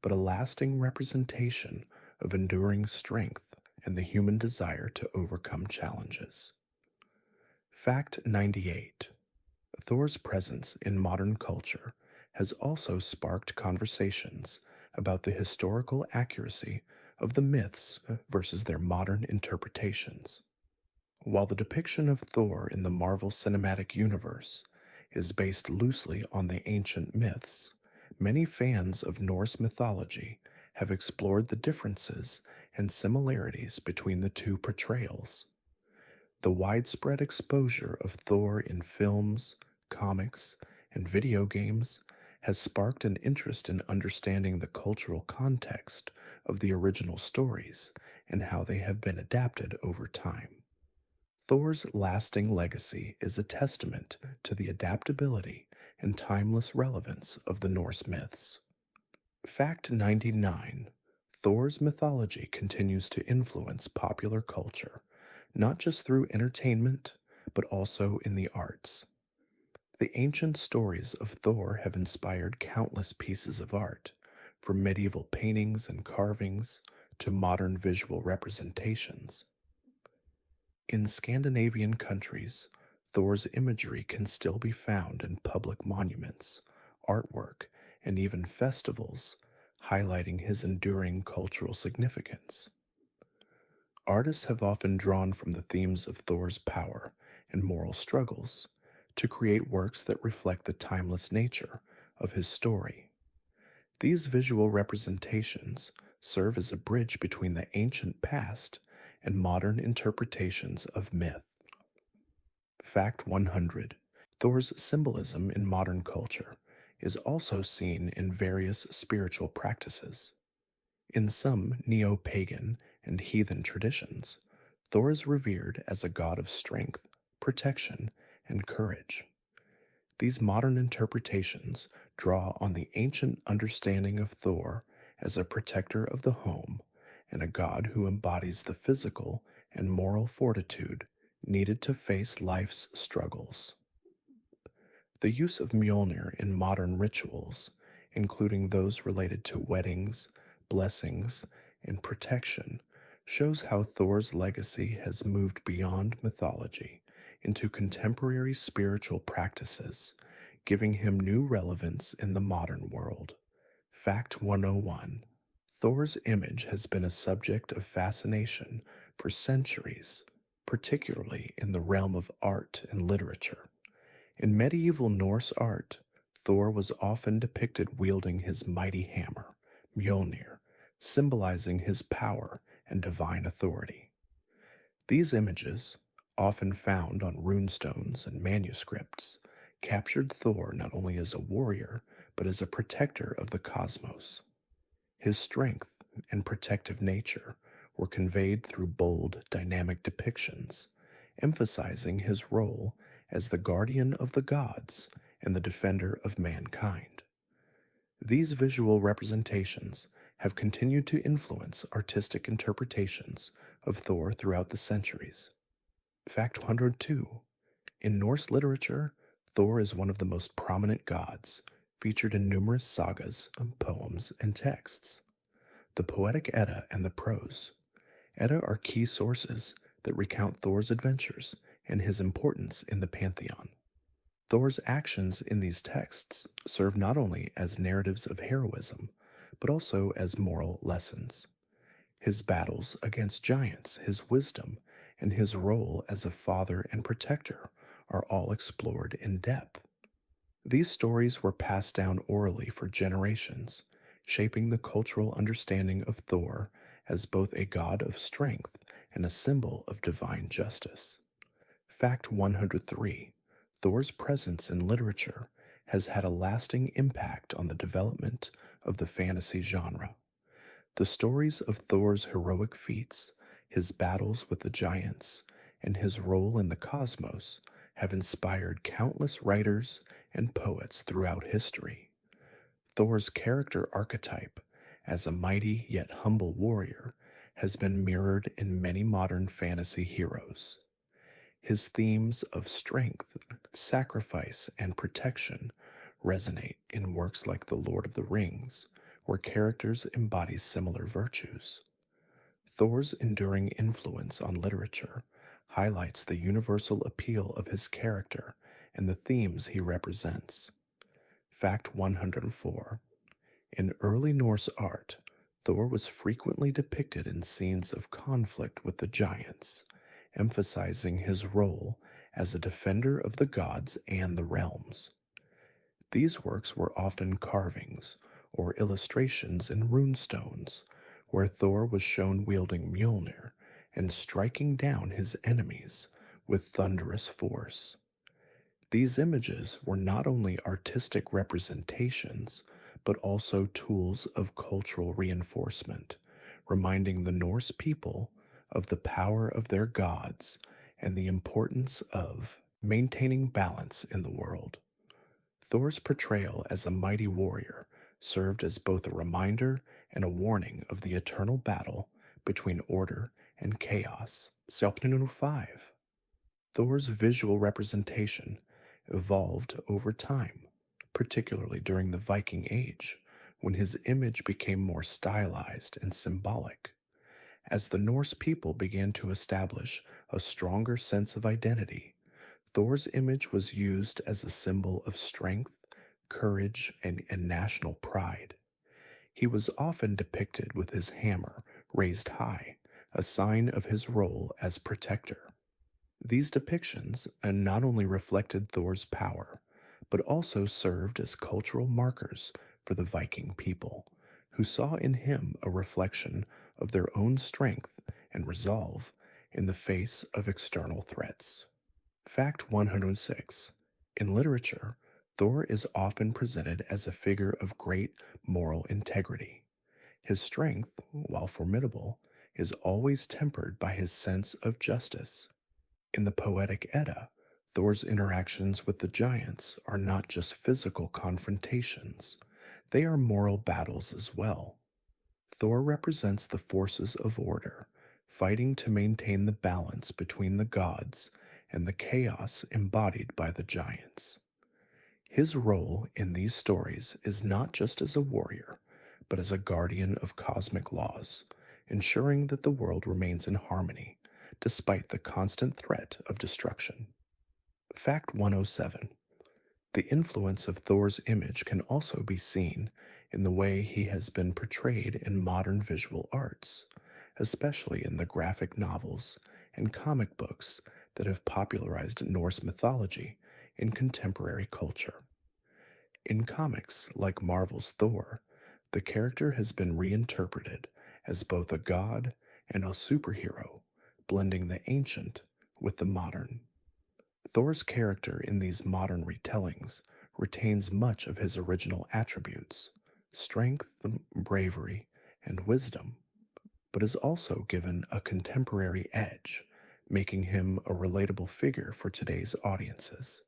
but a lasting representation of enduring strength and the human desire to overcome challenges. Fact 98. Thor's presence in modern culture has also sparked conversations about the historical accuracy of the myths versus their modern interpretations. While the depiction of Thor in the Marvel Cinematic Universe is based loosely on the ancient myths, many fans of Norse mythology have explored the differences and similarities between the two portrayals. The widespread exposure of Thor in films, comics, and video games has sparked an interest in understanding the cultural context of the original stories and how they have been adapted over time. Thor's lasting legacy is a testament to the adaptability and timeless relevance of the Norse myths. Fact 99. Thor's mythology continues to influence popular culture, not just through entertainment, but also in the arts. The ancient stories of Thor have inspired countless pieces of art, from medieval paintings and carvings to modern visual representations. In Scandinavian countries, Thor's imagery can still be found in public monuments, artwork, and even festivals, highlighting his enduring cultural significance. Artists have often drawn from the themes of Thor's power and moral struggles to create works that reflect the timeless nature of his story. These visual representations serve as a bridge between the ancient past and modern interpretations of myth. Fact 100. Thor's symbolism in modern culture is also seen in various spiritual practices. In some neo pagan and heathen traditions, Thor is revered as a god of strength, protection, and courage. These modern interpretations draw on the ancient understanding of Thor as a protector of the home and a god who embodies the physical and moral fortitude needed to face life's struggles. The use of Mjolnir in modern rituals, including those related to weddings, blessings, and protection, shows how Thor's legacy has moved beyond mythology into contemporary spiritual practices, giving him new relevance in the modern world. Fact 101. Thor's image has been a subject of fascination for centuries, particularly in the realm of art and literature. In medieval Norse art, Thor was often depicted wielding his mighty hammer, Mjolnir, symbolizing his power and divine authority. These images, often found on runestones and manuscripts, captured Thor not only as a warrior, but as a protector of the cosmos. His strength and protective nature were conveyed through bold, dynamic depictions, emphasizing his role as the guardian of the gods and the defender of mankind. These visual representations have continued to influence artistic interpretations of Thor throughout the centuries. Fact 102. In Norse literature, Thor is one of the most prominent gods, featured in numerous sagas, poems, and texts. The Poetic Edda and the Prose. Edda are key sources that recount Thor's adventures and his importance in the pantheon. Thor's actions in these texts serve not only as narratives of heroism, but also as moral lessons. His battles against giants, his wisdom, and his role as a father and protector are all explored in depth. These stories were passed down orally for generations, shaping the cultural understanding of Thor as both a god of strength and a symbol of divine justice. Fact 103. Thor's presence in literature has had a lasting impact on the development of the fantasy genre. The stories of Thor's heroic feats, his battles with the giants, and his role in the cosmos have inspired countless writers and poets throughout history. Thor's character archetype, as a mighty yet humble warrior, has been mirrored in many modern fantasy heroes. His themes of strength, sacrifice, and protection resonate in works like The Lord of the Rings, where characters embody similar virtues. Thor's enduring influence on literature highlights the universal appeal of his character and the themes he represents. Fact 104. In early Norse art, Thor was frequently depicted in scenes of conflict with the giants, emphasizing his role as a defender of the gods and the realms. These works were often carvings or illustrations in runestones, where Thor was shown wielding Mjolnir and striking down his enemies with thunderous force. These images were not only artistic representations, but also tools of cultural reinforcement, reminding the Norse people of the power of their gods and the importance of maintaining balance in the world. Thor's portrayal as a mighty warrior served as both a reminder and a warning of the eternal battle between order and chaos. 5. Thor's visual representation evolved over time, particularly during the Viking Age, when his image became more stylized and symbolic. As the Norse people began to establish a stronger sense of identity, Thor's image was used as a symbol of strength, courage, and national pride. He was often depicted with his hammer raised high, a sign of his role as protector. These depictions not only reflected Thor's power, but also served as cultural markers for the Viking people, who saw in him a reflection of their own strength and resolve in the face of external threats. Fact 106. In literature, Thor is often presented as a figure of great moral integrity. His strength, while formidable, is always tempered by his sense of justice. In the Poetic Edda, Thor's interactions with the giants are not just physical confrontations, they are moral battles as well. Thor represents the forces of order, fighting to maintain the balance between the gods and the chaos embodied by the giants. His role in these stories is not just as a warrior, but as a guardian of cosmic laws, ensuring that the world remains in harmony despite the constant threat of destruction. Fact 107. The influence of Thor's image can also be seen in the way he has been portrayed in modern visual arts, especially in the graphic novels and comic books that have popularized Norse mythology in contemporary culture. In comics like Marvel's Thor, the character has been reinterpreted as both a god and a superhero, blending the ancient with the modern. Thor's character in these modern retellings retains much of his original attributes, strength, bravery, and wisdom, but is also given a contemporary edge, making him a relatable figure for today's audiences.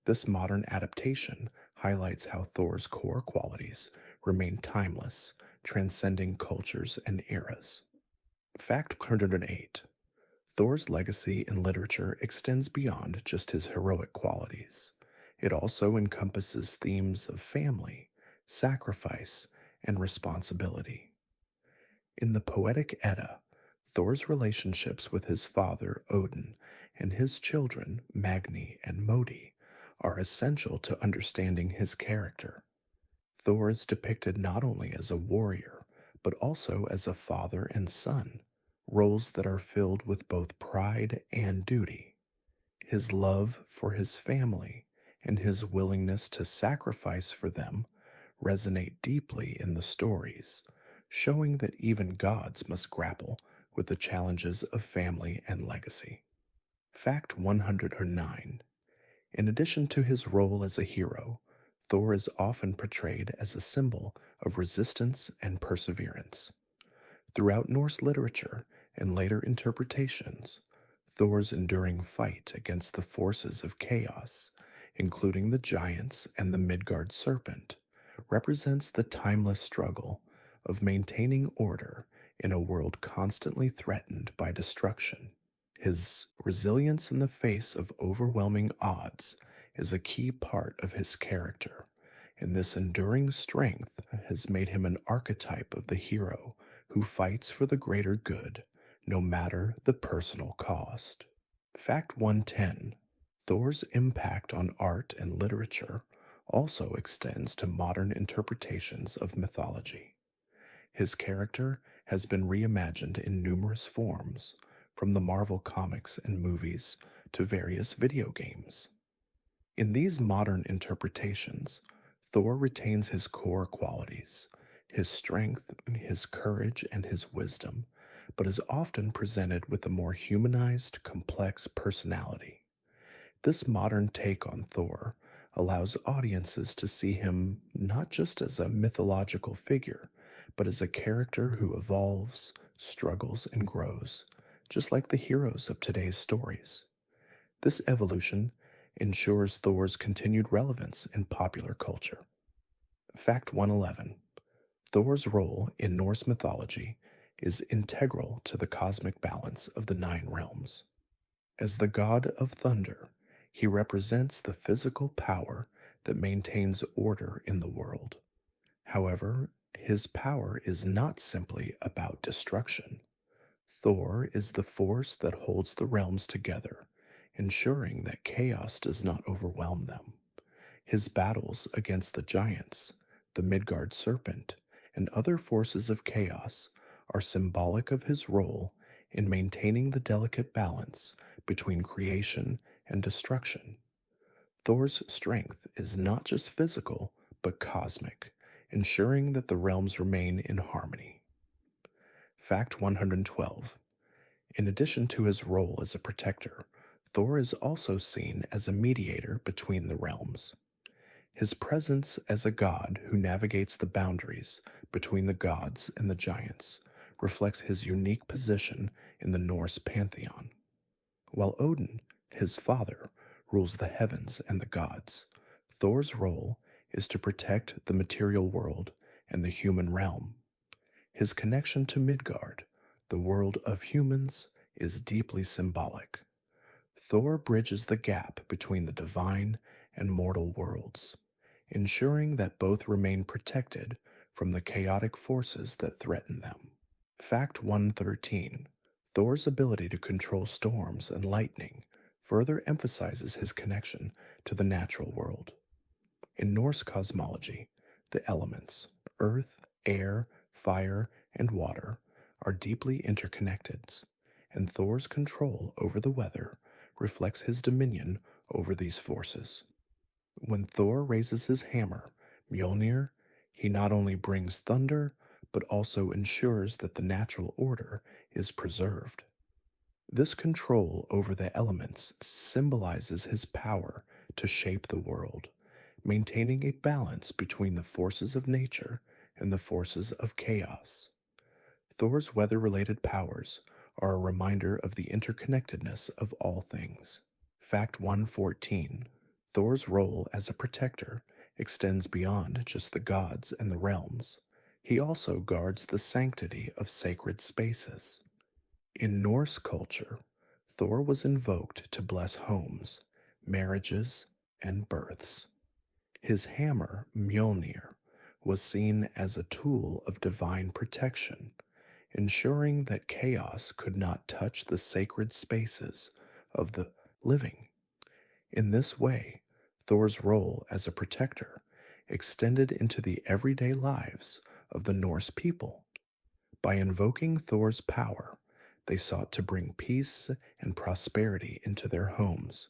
This modern adaptation highlights how Thor's core qualities remain timeless, transcending cultures and eras. Fact 108. Thor's legacy in literature extends beyond just his heroic qualities. It also encompasses themes of family, sacrifice, and responsibility. In the poetic Edda, Thor's relationships with his father Odin and his children Magni and Modi are essential to understanding his character. Thor is depicted not only as a warrior, but also as a father and son, roles that are filled with both pride and duty. His love for his family and his willingness to sacrifice for them resonate deeply in the stories, showing that even gods must grapple with the challenges of family and legacy. Fact 109. In addition to his role as a hero, Thor is often portrayed as a symbol of resistance and perseverance. Throughout Norse literature and later interpretations, Thor's enduring fight against the forces of chaos, including the giants and the Midgard serpent, represents the timeless struggle of maintaining order in a world constantly threatened by destruction. His resilience in the face of overwhelming odds is a key part of his character, and this enduring strength has made him an archetype of the hero who fights for the greater good, no matter the personal cost. Fact 110. Thor's impact on art and literature also extends to modern interpretations of mythology. His character has been reimagined in numerous forms, from the Marvel comics and movies to various video games. In these modern interpretations, Thor retains his core qualities, his strength, his courage, and his wisdom, but is often presented with a more humanized, complex personality. This modern take on Thor allows audiences to see him not just as a mythological figure, but as a character who evolves, struggles, and grows, just like the heroes of today's stories. This evolution ensures Thor's continued relevance in popular culture. Fact 111. Thor's role in Norse mythology is integral to the cosmic balance of the nine realms. As the god of thunder, he represents the physical power that maintains order in the world. However, his power is not simply about destruction. Thor is the force that holds the realms together, ensuring that chaos does not overwhelm them. His battles against the giants, the Midgard serpent, and other forces of chaos are symbolic of his role in maintaining the delicate balance between creation and destruction. Thor's strength is not just physical, but cosmic, ensuring that the realms remain in harmony. Fact 112. In addition to his role as a protector, Thor is also seen as a mediator between the realms. His presence as a god who navigates the boundaries between the gods and the giants reflects his unique position in the Norse pantheon. While Odin, his father, rules the heavens and the gods, Thor's role is to protect the material world and the human realm. His connection to Midgard, the world of humans, is deeply symbolic. Thor bridges the gap between the divine and mortal worlds, ensuring that both remain protected from the chaotic forces that threaten them. Fact 113. Thor's ability to control storms and lightning further emphasizes his connection to the natural world. In Norse cosmology, the elements, earth, air, fire, and water, are deeply interconnected, and Thor's control over the weather reflects his dominion over these forces. When Thor raises his hammer, Mjolnir, he not only brings thunder, but also ensures that the natural order is preserved. This control over the elements symbolizes his power to shape the world, maintaining a balance between the forces of nature and the forces of chaos. Thor's weather related powers are a reminder of the interconnectedness of all things. Fact 114: Thor's role as a protector extends beyond just the gods and the realms. He also guards the sanctity of sacred spaces. In Norse culture, Thor was invoked to bless homes, marriages, and births. His hammer, Mjolnir, was seen as a tool of divine protection, ensuring that chaos could not touch the sacred spaces of the living. In this way, Thor's role as a protector extended into the everyday lives of the Norse people. By invoking Thor's power, they sought to bring peace and prosperity into their homes,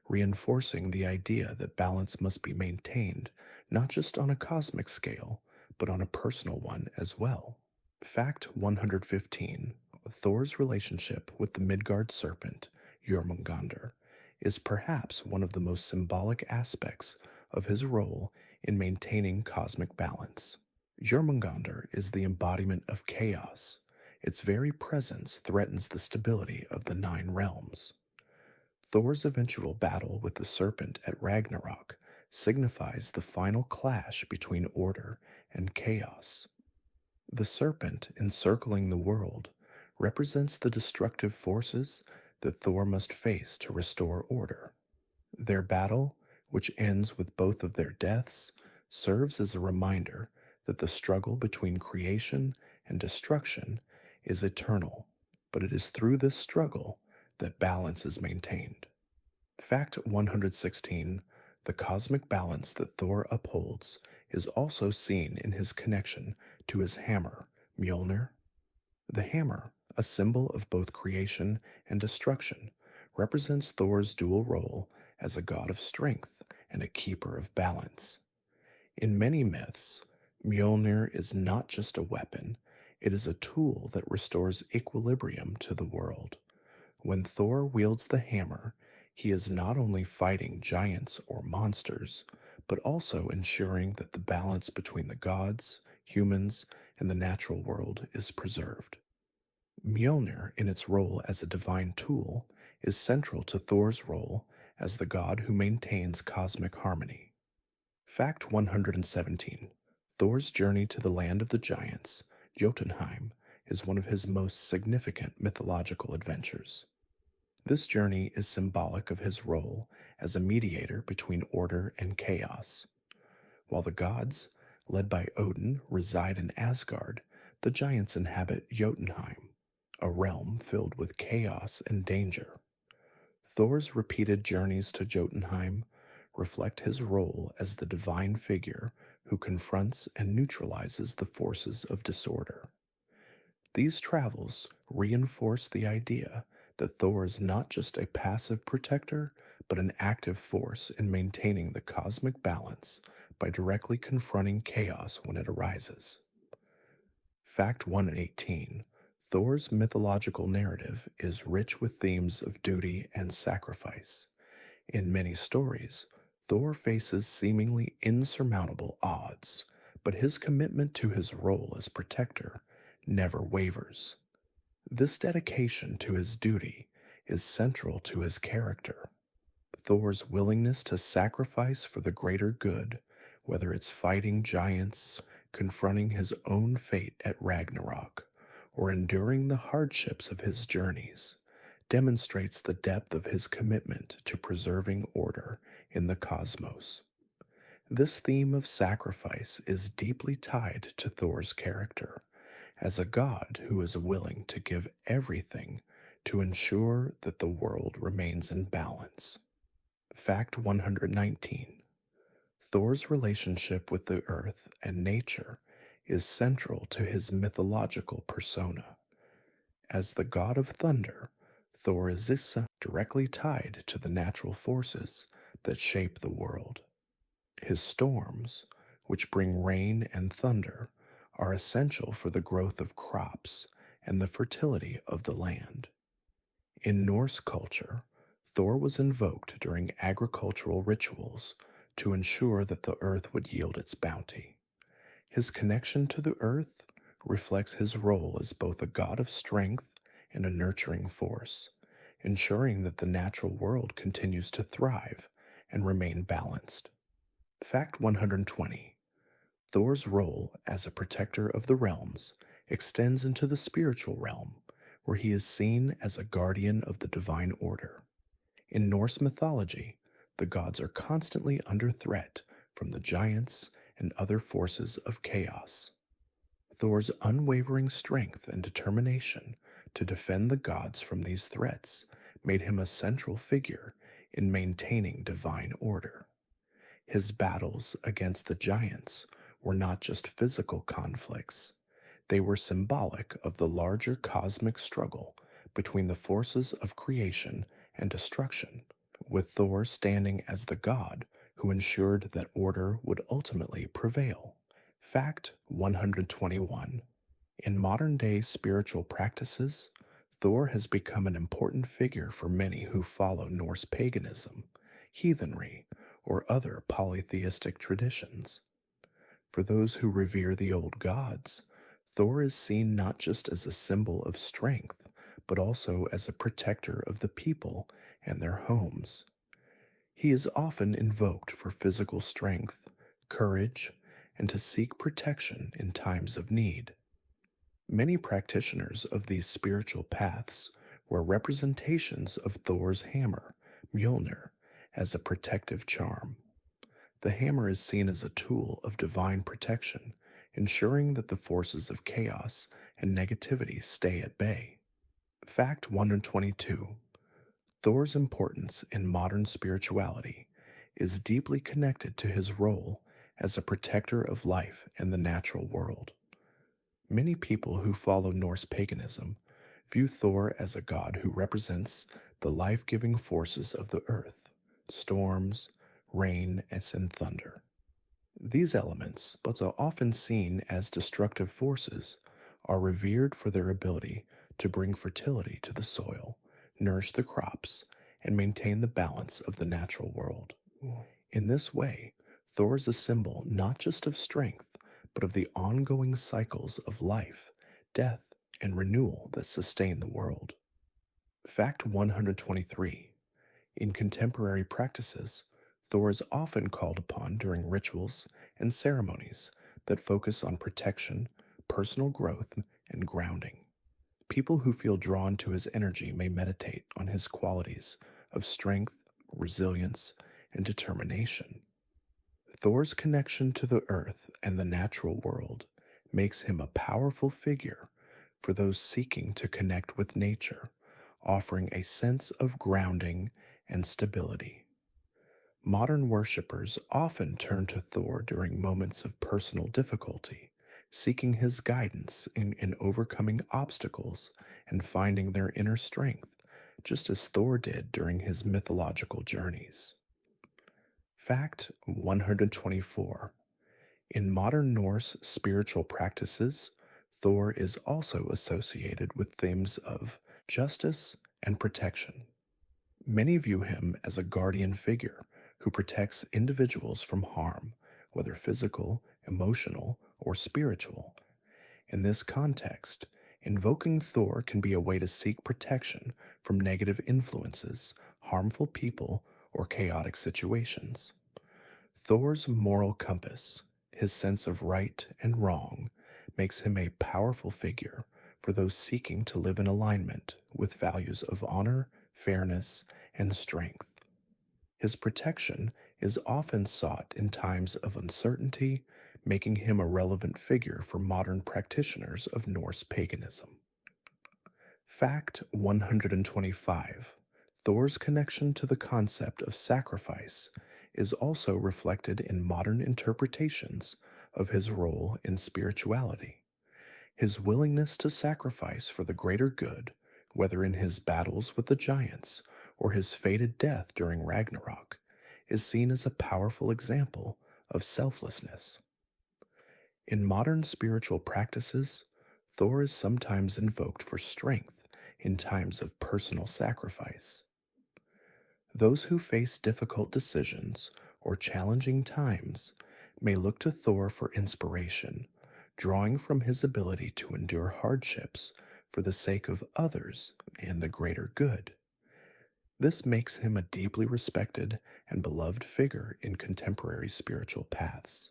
reinforcing the idea that balance must be maintained not just on a cosmic scale, but on a personal one as well. Fact 115: Thor's relationship with the Midgard serpent, Jormungandr, is perhaps one of the most symbolic aspects of his role in maintaining cosmic balance. Jormungandr is the embodiment of chaos. Its very presence threatens the stability of the nine realms. Thor's eventual battle with the serpent at Ragnarok signifies the final clash between order and chaos. The serpent encircling the world represents the destructive forces that Thor must face to restore order. Their battle, which ends with both of their deaths, serves as a reminder that the struggle between creation and destruction is eternal, but it is through this struggle that balance is maintained. Fact 116: The cosmic balance that Thor upholds is also seen in his connection to his hammer, Mjolnir. The hammer, a symbol of both creation and destruction, represents Thor's dual role as a god of strength and a keeper of balance. In many myths, Mjolnir is not just a weapon, it is a tool that restores equilibrium to the world. When Thor wields the hammer, he is not only fighting giants or monsters, but also ensuring that the balance between the gods, humans, and the natural world is preserved. Mjolnir, in its role as a divine tool, is central to Thor's role as the god who maintains cosmic harmony. Fact 117: Thor's journey to the land of the giants, Jotunheim, is one of his most significant mythological adventures. This journey is symbolic of his role as a mediator between order and chaos. While the gods, led by Odin, reside in Asgard, the giants inhabit Jotunheim, a realm filled with chaos and danger. Thor's repeated journeys to Jotunheim reflect his role as the divine figure who confronts and neutralizes the forces of disorder. These travels reinforce the idea that Thor is not just a passive protector, but an active force in maintaining the cosmic balance by directly confronting chaos when it arises. Fact 118: Thor's mythological narrative is rich with themes of duty and sacrifice. In many stories, Thor faces seemingly insurmountable odds, but his commitment to his role as protector never wavers. This dedication to his duty is central to his character. Thor's willingness to sacrifice for the greater good, whether it's fighting giants, confronting his own fate at Ragnarok, or enduring the hardships of his journeys, demonstrates the depth of his commitment to preserving order in the cosmos. This theme of sacrifice is deeply tied to Thor's character, as a god who is willing to give everything to ensure that the world remains in balance. Fact 119: Thor's relationship with the earth and nature is central to his mythological persona. As the god of thunder, Thor is directly tied to the natural forces that shape the world. His storms, which bring rain and thunder, are essential for the growth of crops and the fertility of the land. In Norse culture, Thor was invoked during agricultural rituals to ensure that the earth would yield its bounty. His connection to the earth reflects his role as both a god of strength and a nurturing force, ensuring that the natural world continues to thrive and remain balanced. Fact 120: Thor's role as a protector of the realms extends into the spiritual realm, where he is seen as a guardian of the divine order. In Norse mythology, the gods are constantly under threat from the giants and other forces of chaos. Thor's unwavering strength and determination to defend the gods from these threats made him a central figure in maintaining divine order. His battles against the giants were not just physical conflicts, they were symbolic of the larger cosmic struggle between the forces of creation and destruction, with Thor standing as the god who ensured that order would ultimately prevail. Fact 121: In modern day spiritual practices, Thor has become an important figure for many who follow Norse paganism, heathenry, or other polytheistic traditions. For those who revere the old gods, Thor is seen not just as a symbol of strength, but also as a protector of the people and their homes. He is often invoked for physical strength, courage, and to seek protection in times of need. Many practitioners of these spiritual paths wear representations of Thor's hammer, Mjolnir, as a protective charm. The hammer is seen as a tool of divine protection, ensuring that the forces of chaos and negativity stay at bay. Fact 122: Thor's importance in modern spirituality is deeply connected to his role as a protector of life and the natural world. Many people who follow Norse paganism view Thor as a god who represents the life giving forces of the earth: storms, rain, and thunder. These elements, but are often seen as destructive forces, are revered for their ability to bring fertility to the soil, nourish the crops, and maintain the balance of the natural world. In this way, Thor is a symbol not just of strength, but of the ongoing cycles of life, death, and renewal that sustain the world. Fact 123: In contemporary practices, Thor is often called upon during rituals and ceremonies that focus on protection, personal growth, and grounding. People who feel drawn to his energy may meditate on his qualities of strength, resilience, and determination. Thor's connection to the earth and the natural world makes him a powerful figure for those seeking to connect with nature, offering a sense of grounding and stability. Modern worshippers often turn to Thor during moments of personal difficulty, seeking his guidance in overcoming obstacles and finding their inner strength, just as Thor did during his mythological journeys. Fact 124: In modern Norse spiritual practices, Thor is also associated with themes of justice and protection. Many view him as a guardian figure who protects individuals from harm, whether physical, emotional, or spiritual. In this context, invoking Thor can be a way to seek protection from negative influences, harmful people, or chaotic situations. Thor's moral compass, his sense of right and wrong, makes him a powerful figure for those seeking to live in alignment with values of honor, fairness, and strength. His protection is often sought in times of uncertainty, making him a relevant figure for modern practitioners of Norse paganism. Fact 125: Thor's connection to the concept of sacrifice is also reflected in modern interpretations of his role in spirituality. His willingness to sacrifice for the greater good, whether in his battles with the giants or his fated death during Ragnarok, is seen as a powerful example of selflessness. In modern spiritual practices, Thor is sometimes invoked for strength in times of personal sacrifice. Those who face difficult decisions or challenging times may look to Thor for inspiration, drawing from his ability to endure hardships for the sake of others and the greater good. This makes him a deeply respected and beloved figure in contemporary spiritual paths.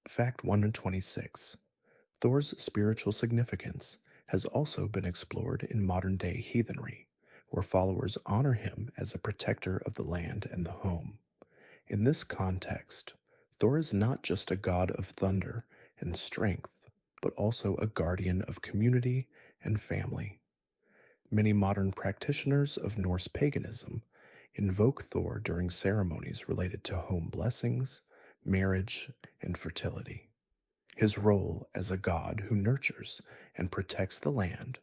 Fact 126. Thor's spiritual significance has also been explored in modern day heathenry, where followers honor him as a protector of the land and the home. In this context, Thor is not just a god of thunder and strength, but also a guardian of community and family. Many modern practitioners of Norse paganism invoke Thor during ceremonies related to home blessings, marriage, and fertility. His role as a god who nurtures and protects the land,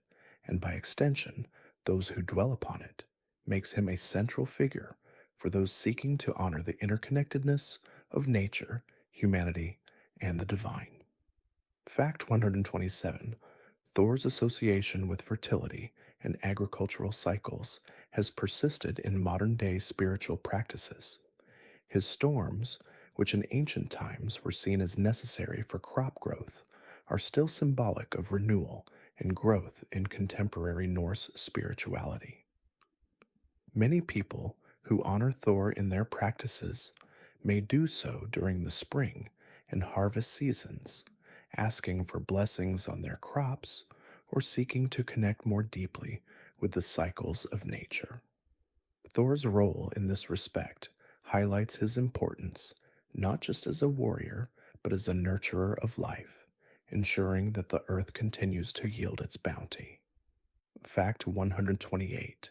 and by extension, those who dwell upon it, makes him a central figure for those seeking to honor the interconnectedness of nature, humanity, and the divine. Fact 127. Thor's association with fertility and agricultural cycles has persisted in modern day spiritual practices. His storms, which in ancient times were seen as necessary for crop growth, are still symbolic of renewal and growth in contemporary Norse spirituality. Many people who honor Thor in their practices may do so during the spring and harvest seasons, asking for blessings on their crops or seeking to connect more deeply with the cycles of nature. Thor's role in this respect highlights his importance not just as a warrior, but as a nurturer of life, ensuring that the earth continues to yield its bounty. Fact 128.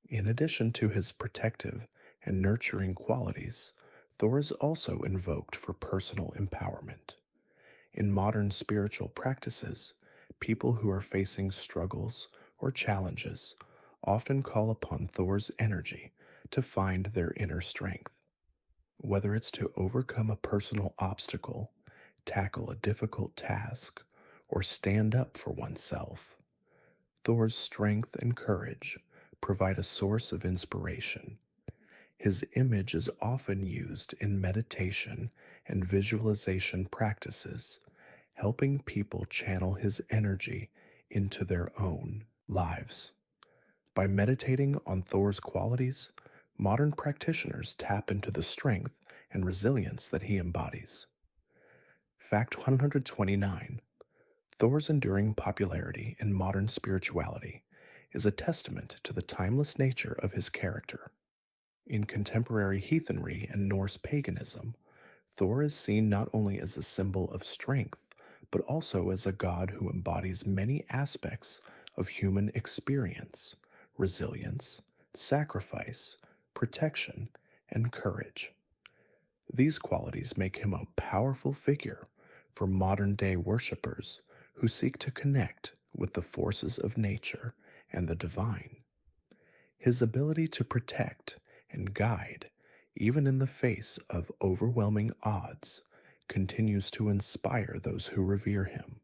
In addition to his protective and nurturing qualities, Thor is also invoked for personal empowerment. In modern spiritual practices, people who are facing struggles or challenges often call upon Thor's energy to find their inner strength. Whether it's to overcome a personal obstacle, tackle a difficult task, or stand up for oneself, Thor's strength and courage provide a source of inspiration. His image is often used in meditation and visualization practices, helping people channel his energy into their own lives. By meditating on Thor's qualities, modern practitioners tap into the strength and resilience that he embodies. Fact 129. Thor's enduring popularity in modern spirituality is a testament to the timeless nature of his character. In contemporary heathenry and Norse paganism, Thor is seen not only as a symbol of strength, but also as a god who embodies many aspects of human experience: resilience, sacrifice, protection, and courage. These qualities make him a powerful figure for modern day worshippers who seek to connect with the forces of nature and the divine. His ability to protect and guide, even in the face of overwhelming odds, continues to inspire those who revere him,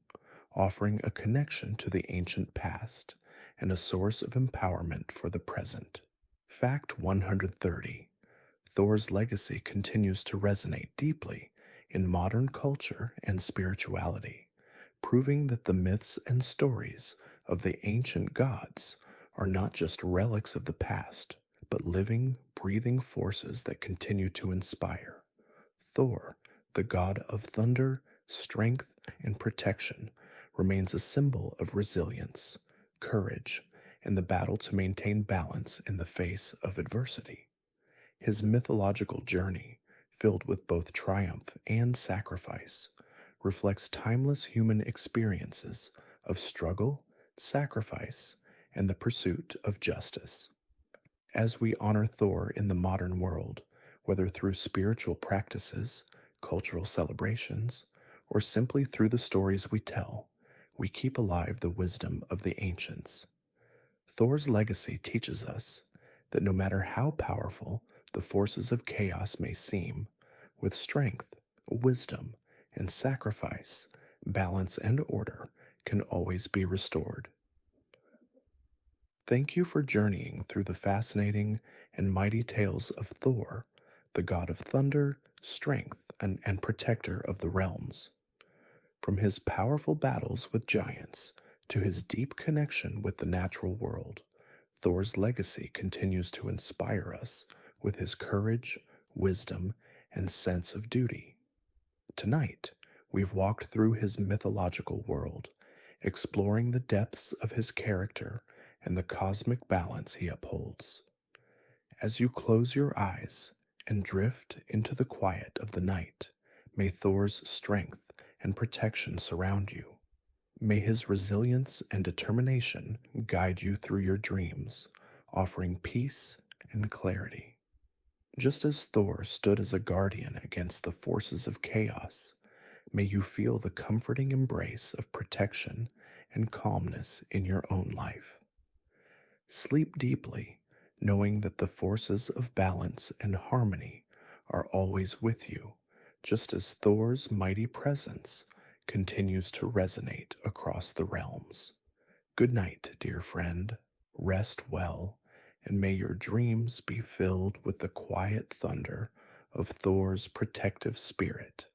offering a connection to the ancient past and a source of empowerment for the present. Fact 130. Thor's legacy continues to resonate deeply in modern culture and spirituality, proving that the myths and stories of the ancient gods are not just relics of the past, but living, breathing forces that continue to inspire. Thor, the god of thunder, strength, and protection, remains a symbol of resilience, courage, and the battle to maintain balance in the face of adversity. His mythological journey, filled with both triumph and sacrifice, reflects timeless human experiences of struggle, sacrifice, and the pursuit of justice. As we honor Thor in the modern world, whether through spiritual practices, cultural celebrations, or simply through the stories we tell, we keep alive the wisdom of the ancients. Thor's legacy teaches us that no matter how powerful the forces of chaos may seem, with strength, wisdom, and sacrifice, balance and order can always be restored. Thank you for journeying through the fascinating and mighty tales of Thor, the god of thunder, strength, and protector of the realms. From his powerful battles with giants To his deep connection with the natural world, Thor's legacy continues to inspire us with his courage, wisdom, and sense of duty. Tonight, we've walked through his mythological world, exploring the depths of his character and the cosmic balance he upholds. As you close your eyes and drift into the quiet of the night, may Thor's strength and protection surround you. May his resilience and determination guide you through your dreams, offering peace and clarity. Just as Thor stood as a guardian against the forces of chaos, may you feel the comforting embrace of protection and calmness in your own life. Sleep deeply, knowing that the forces of balance and harmony are always with you, just as Thor's mighty presence continues to resonate across the realms. Good night, dear friend. Rest well, and may your dreams be filled with the quiet thunder of Thor's protective spirit.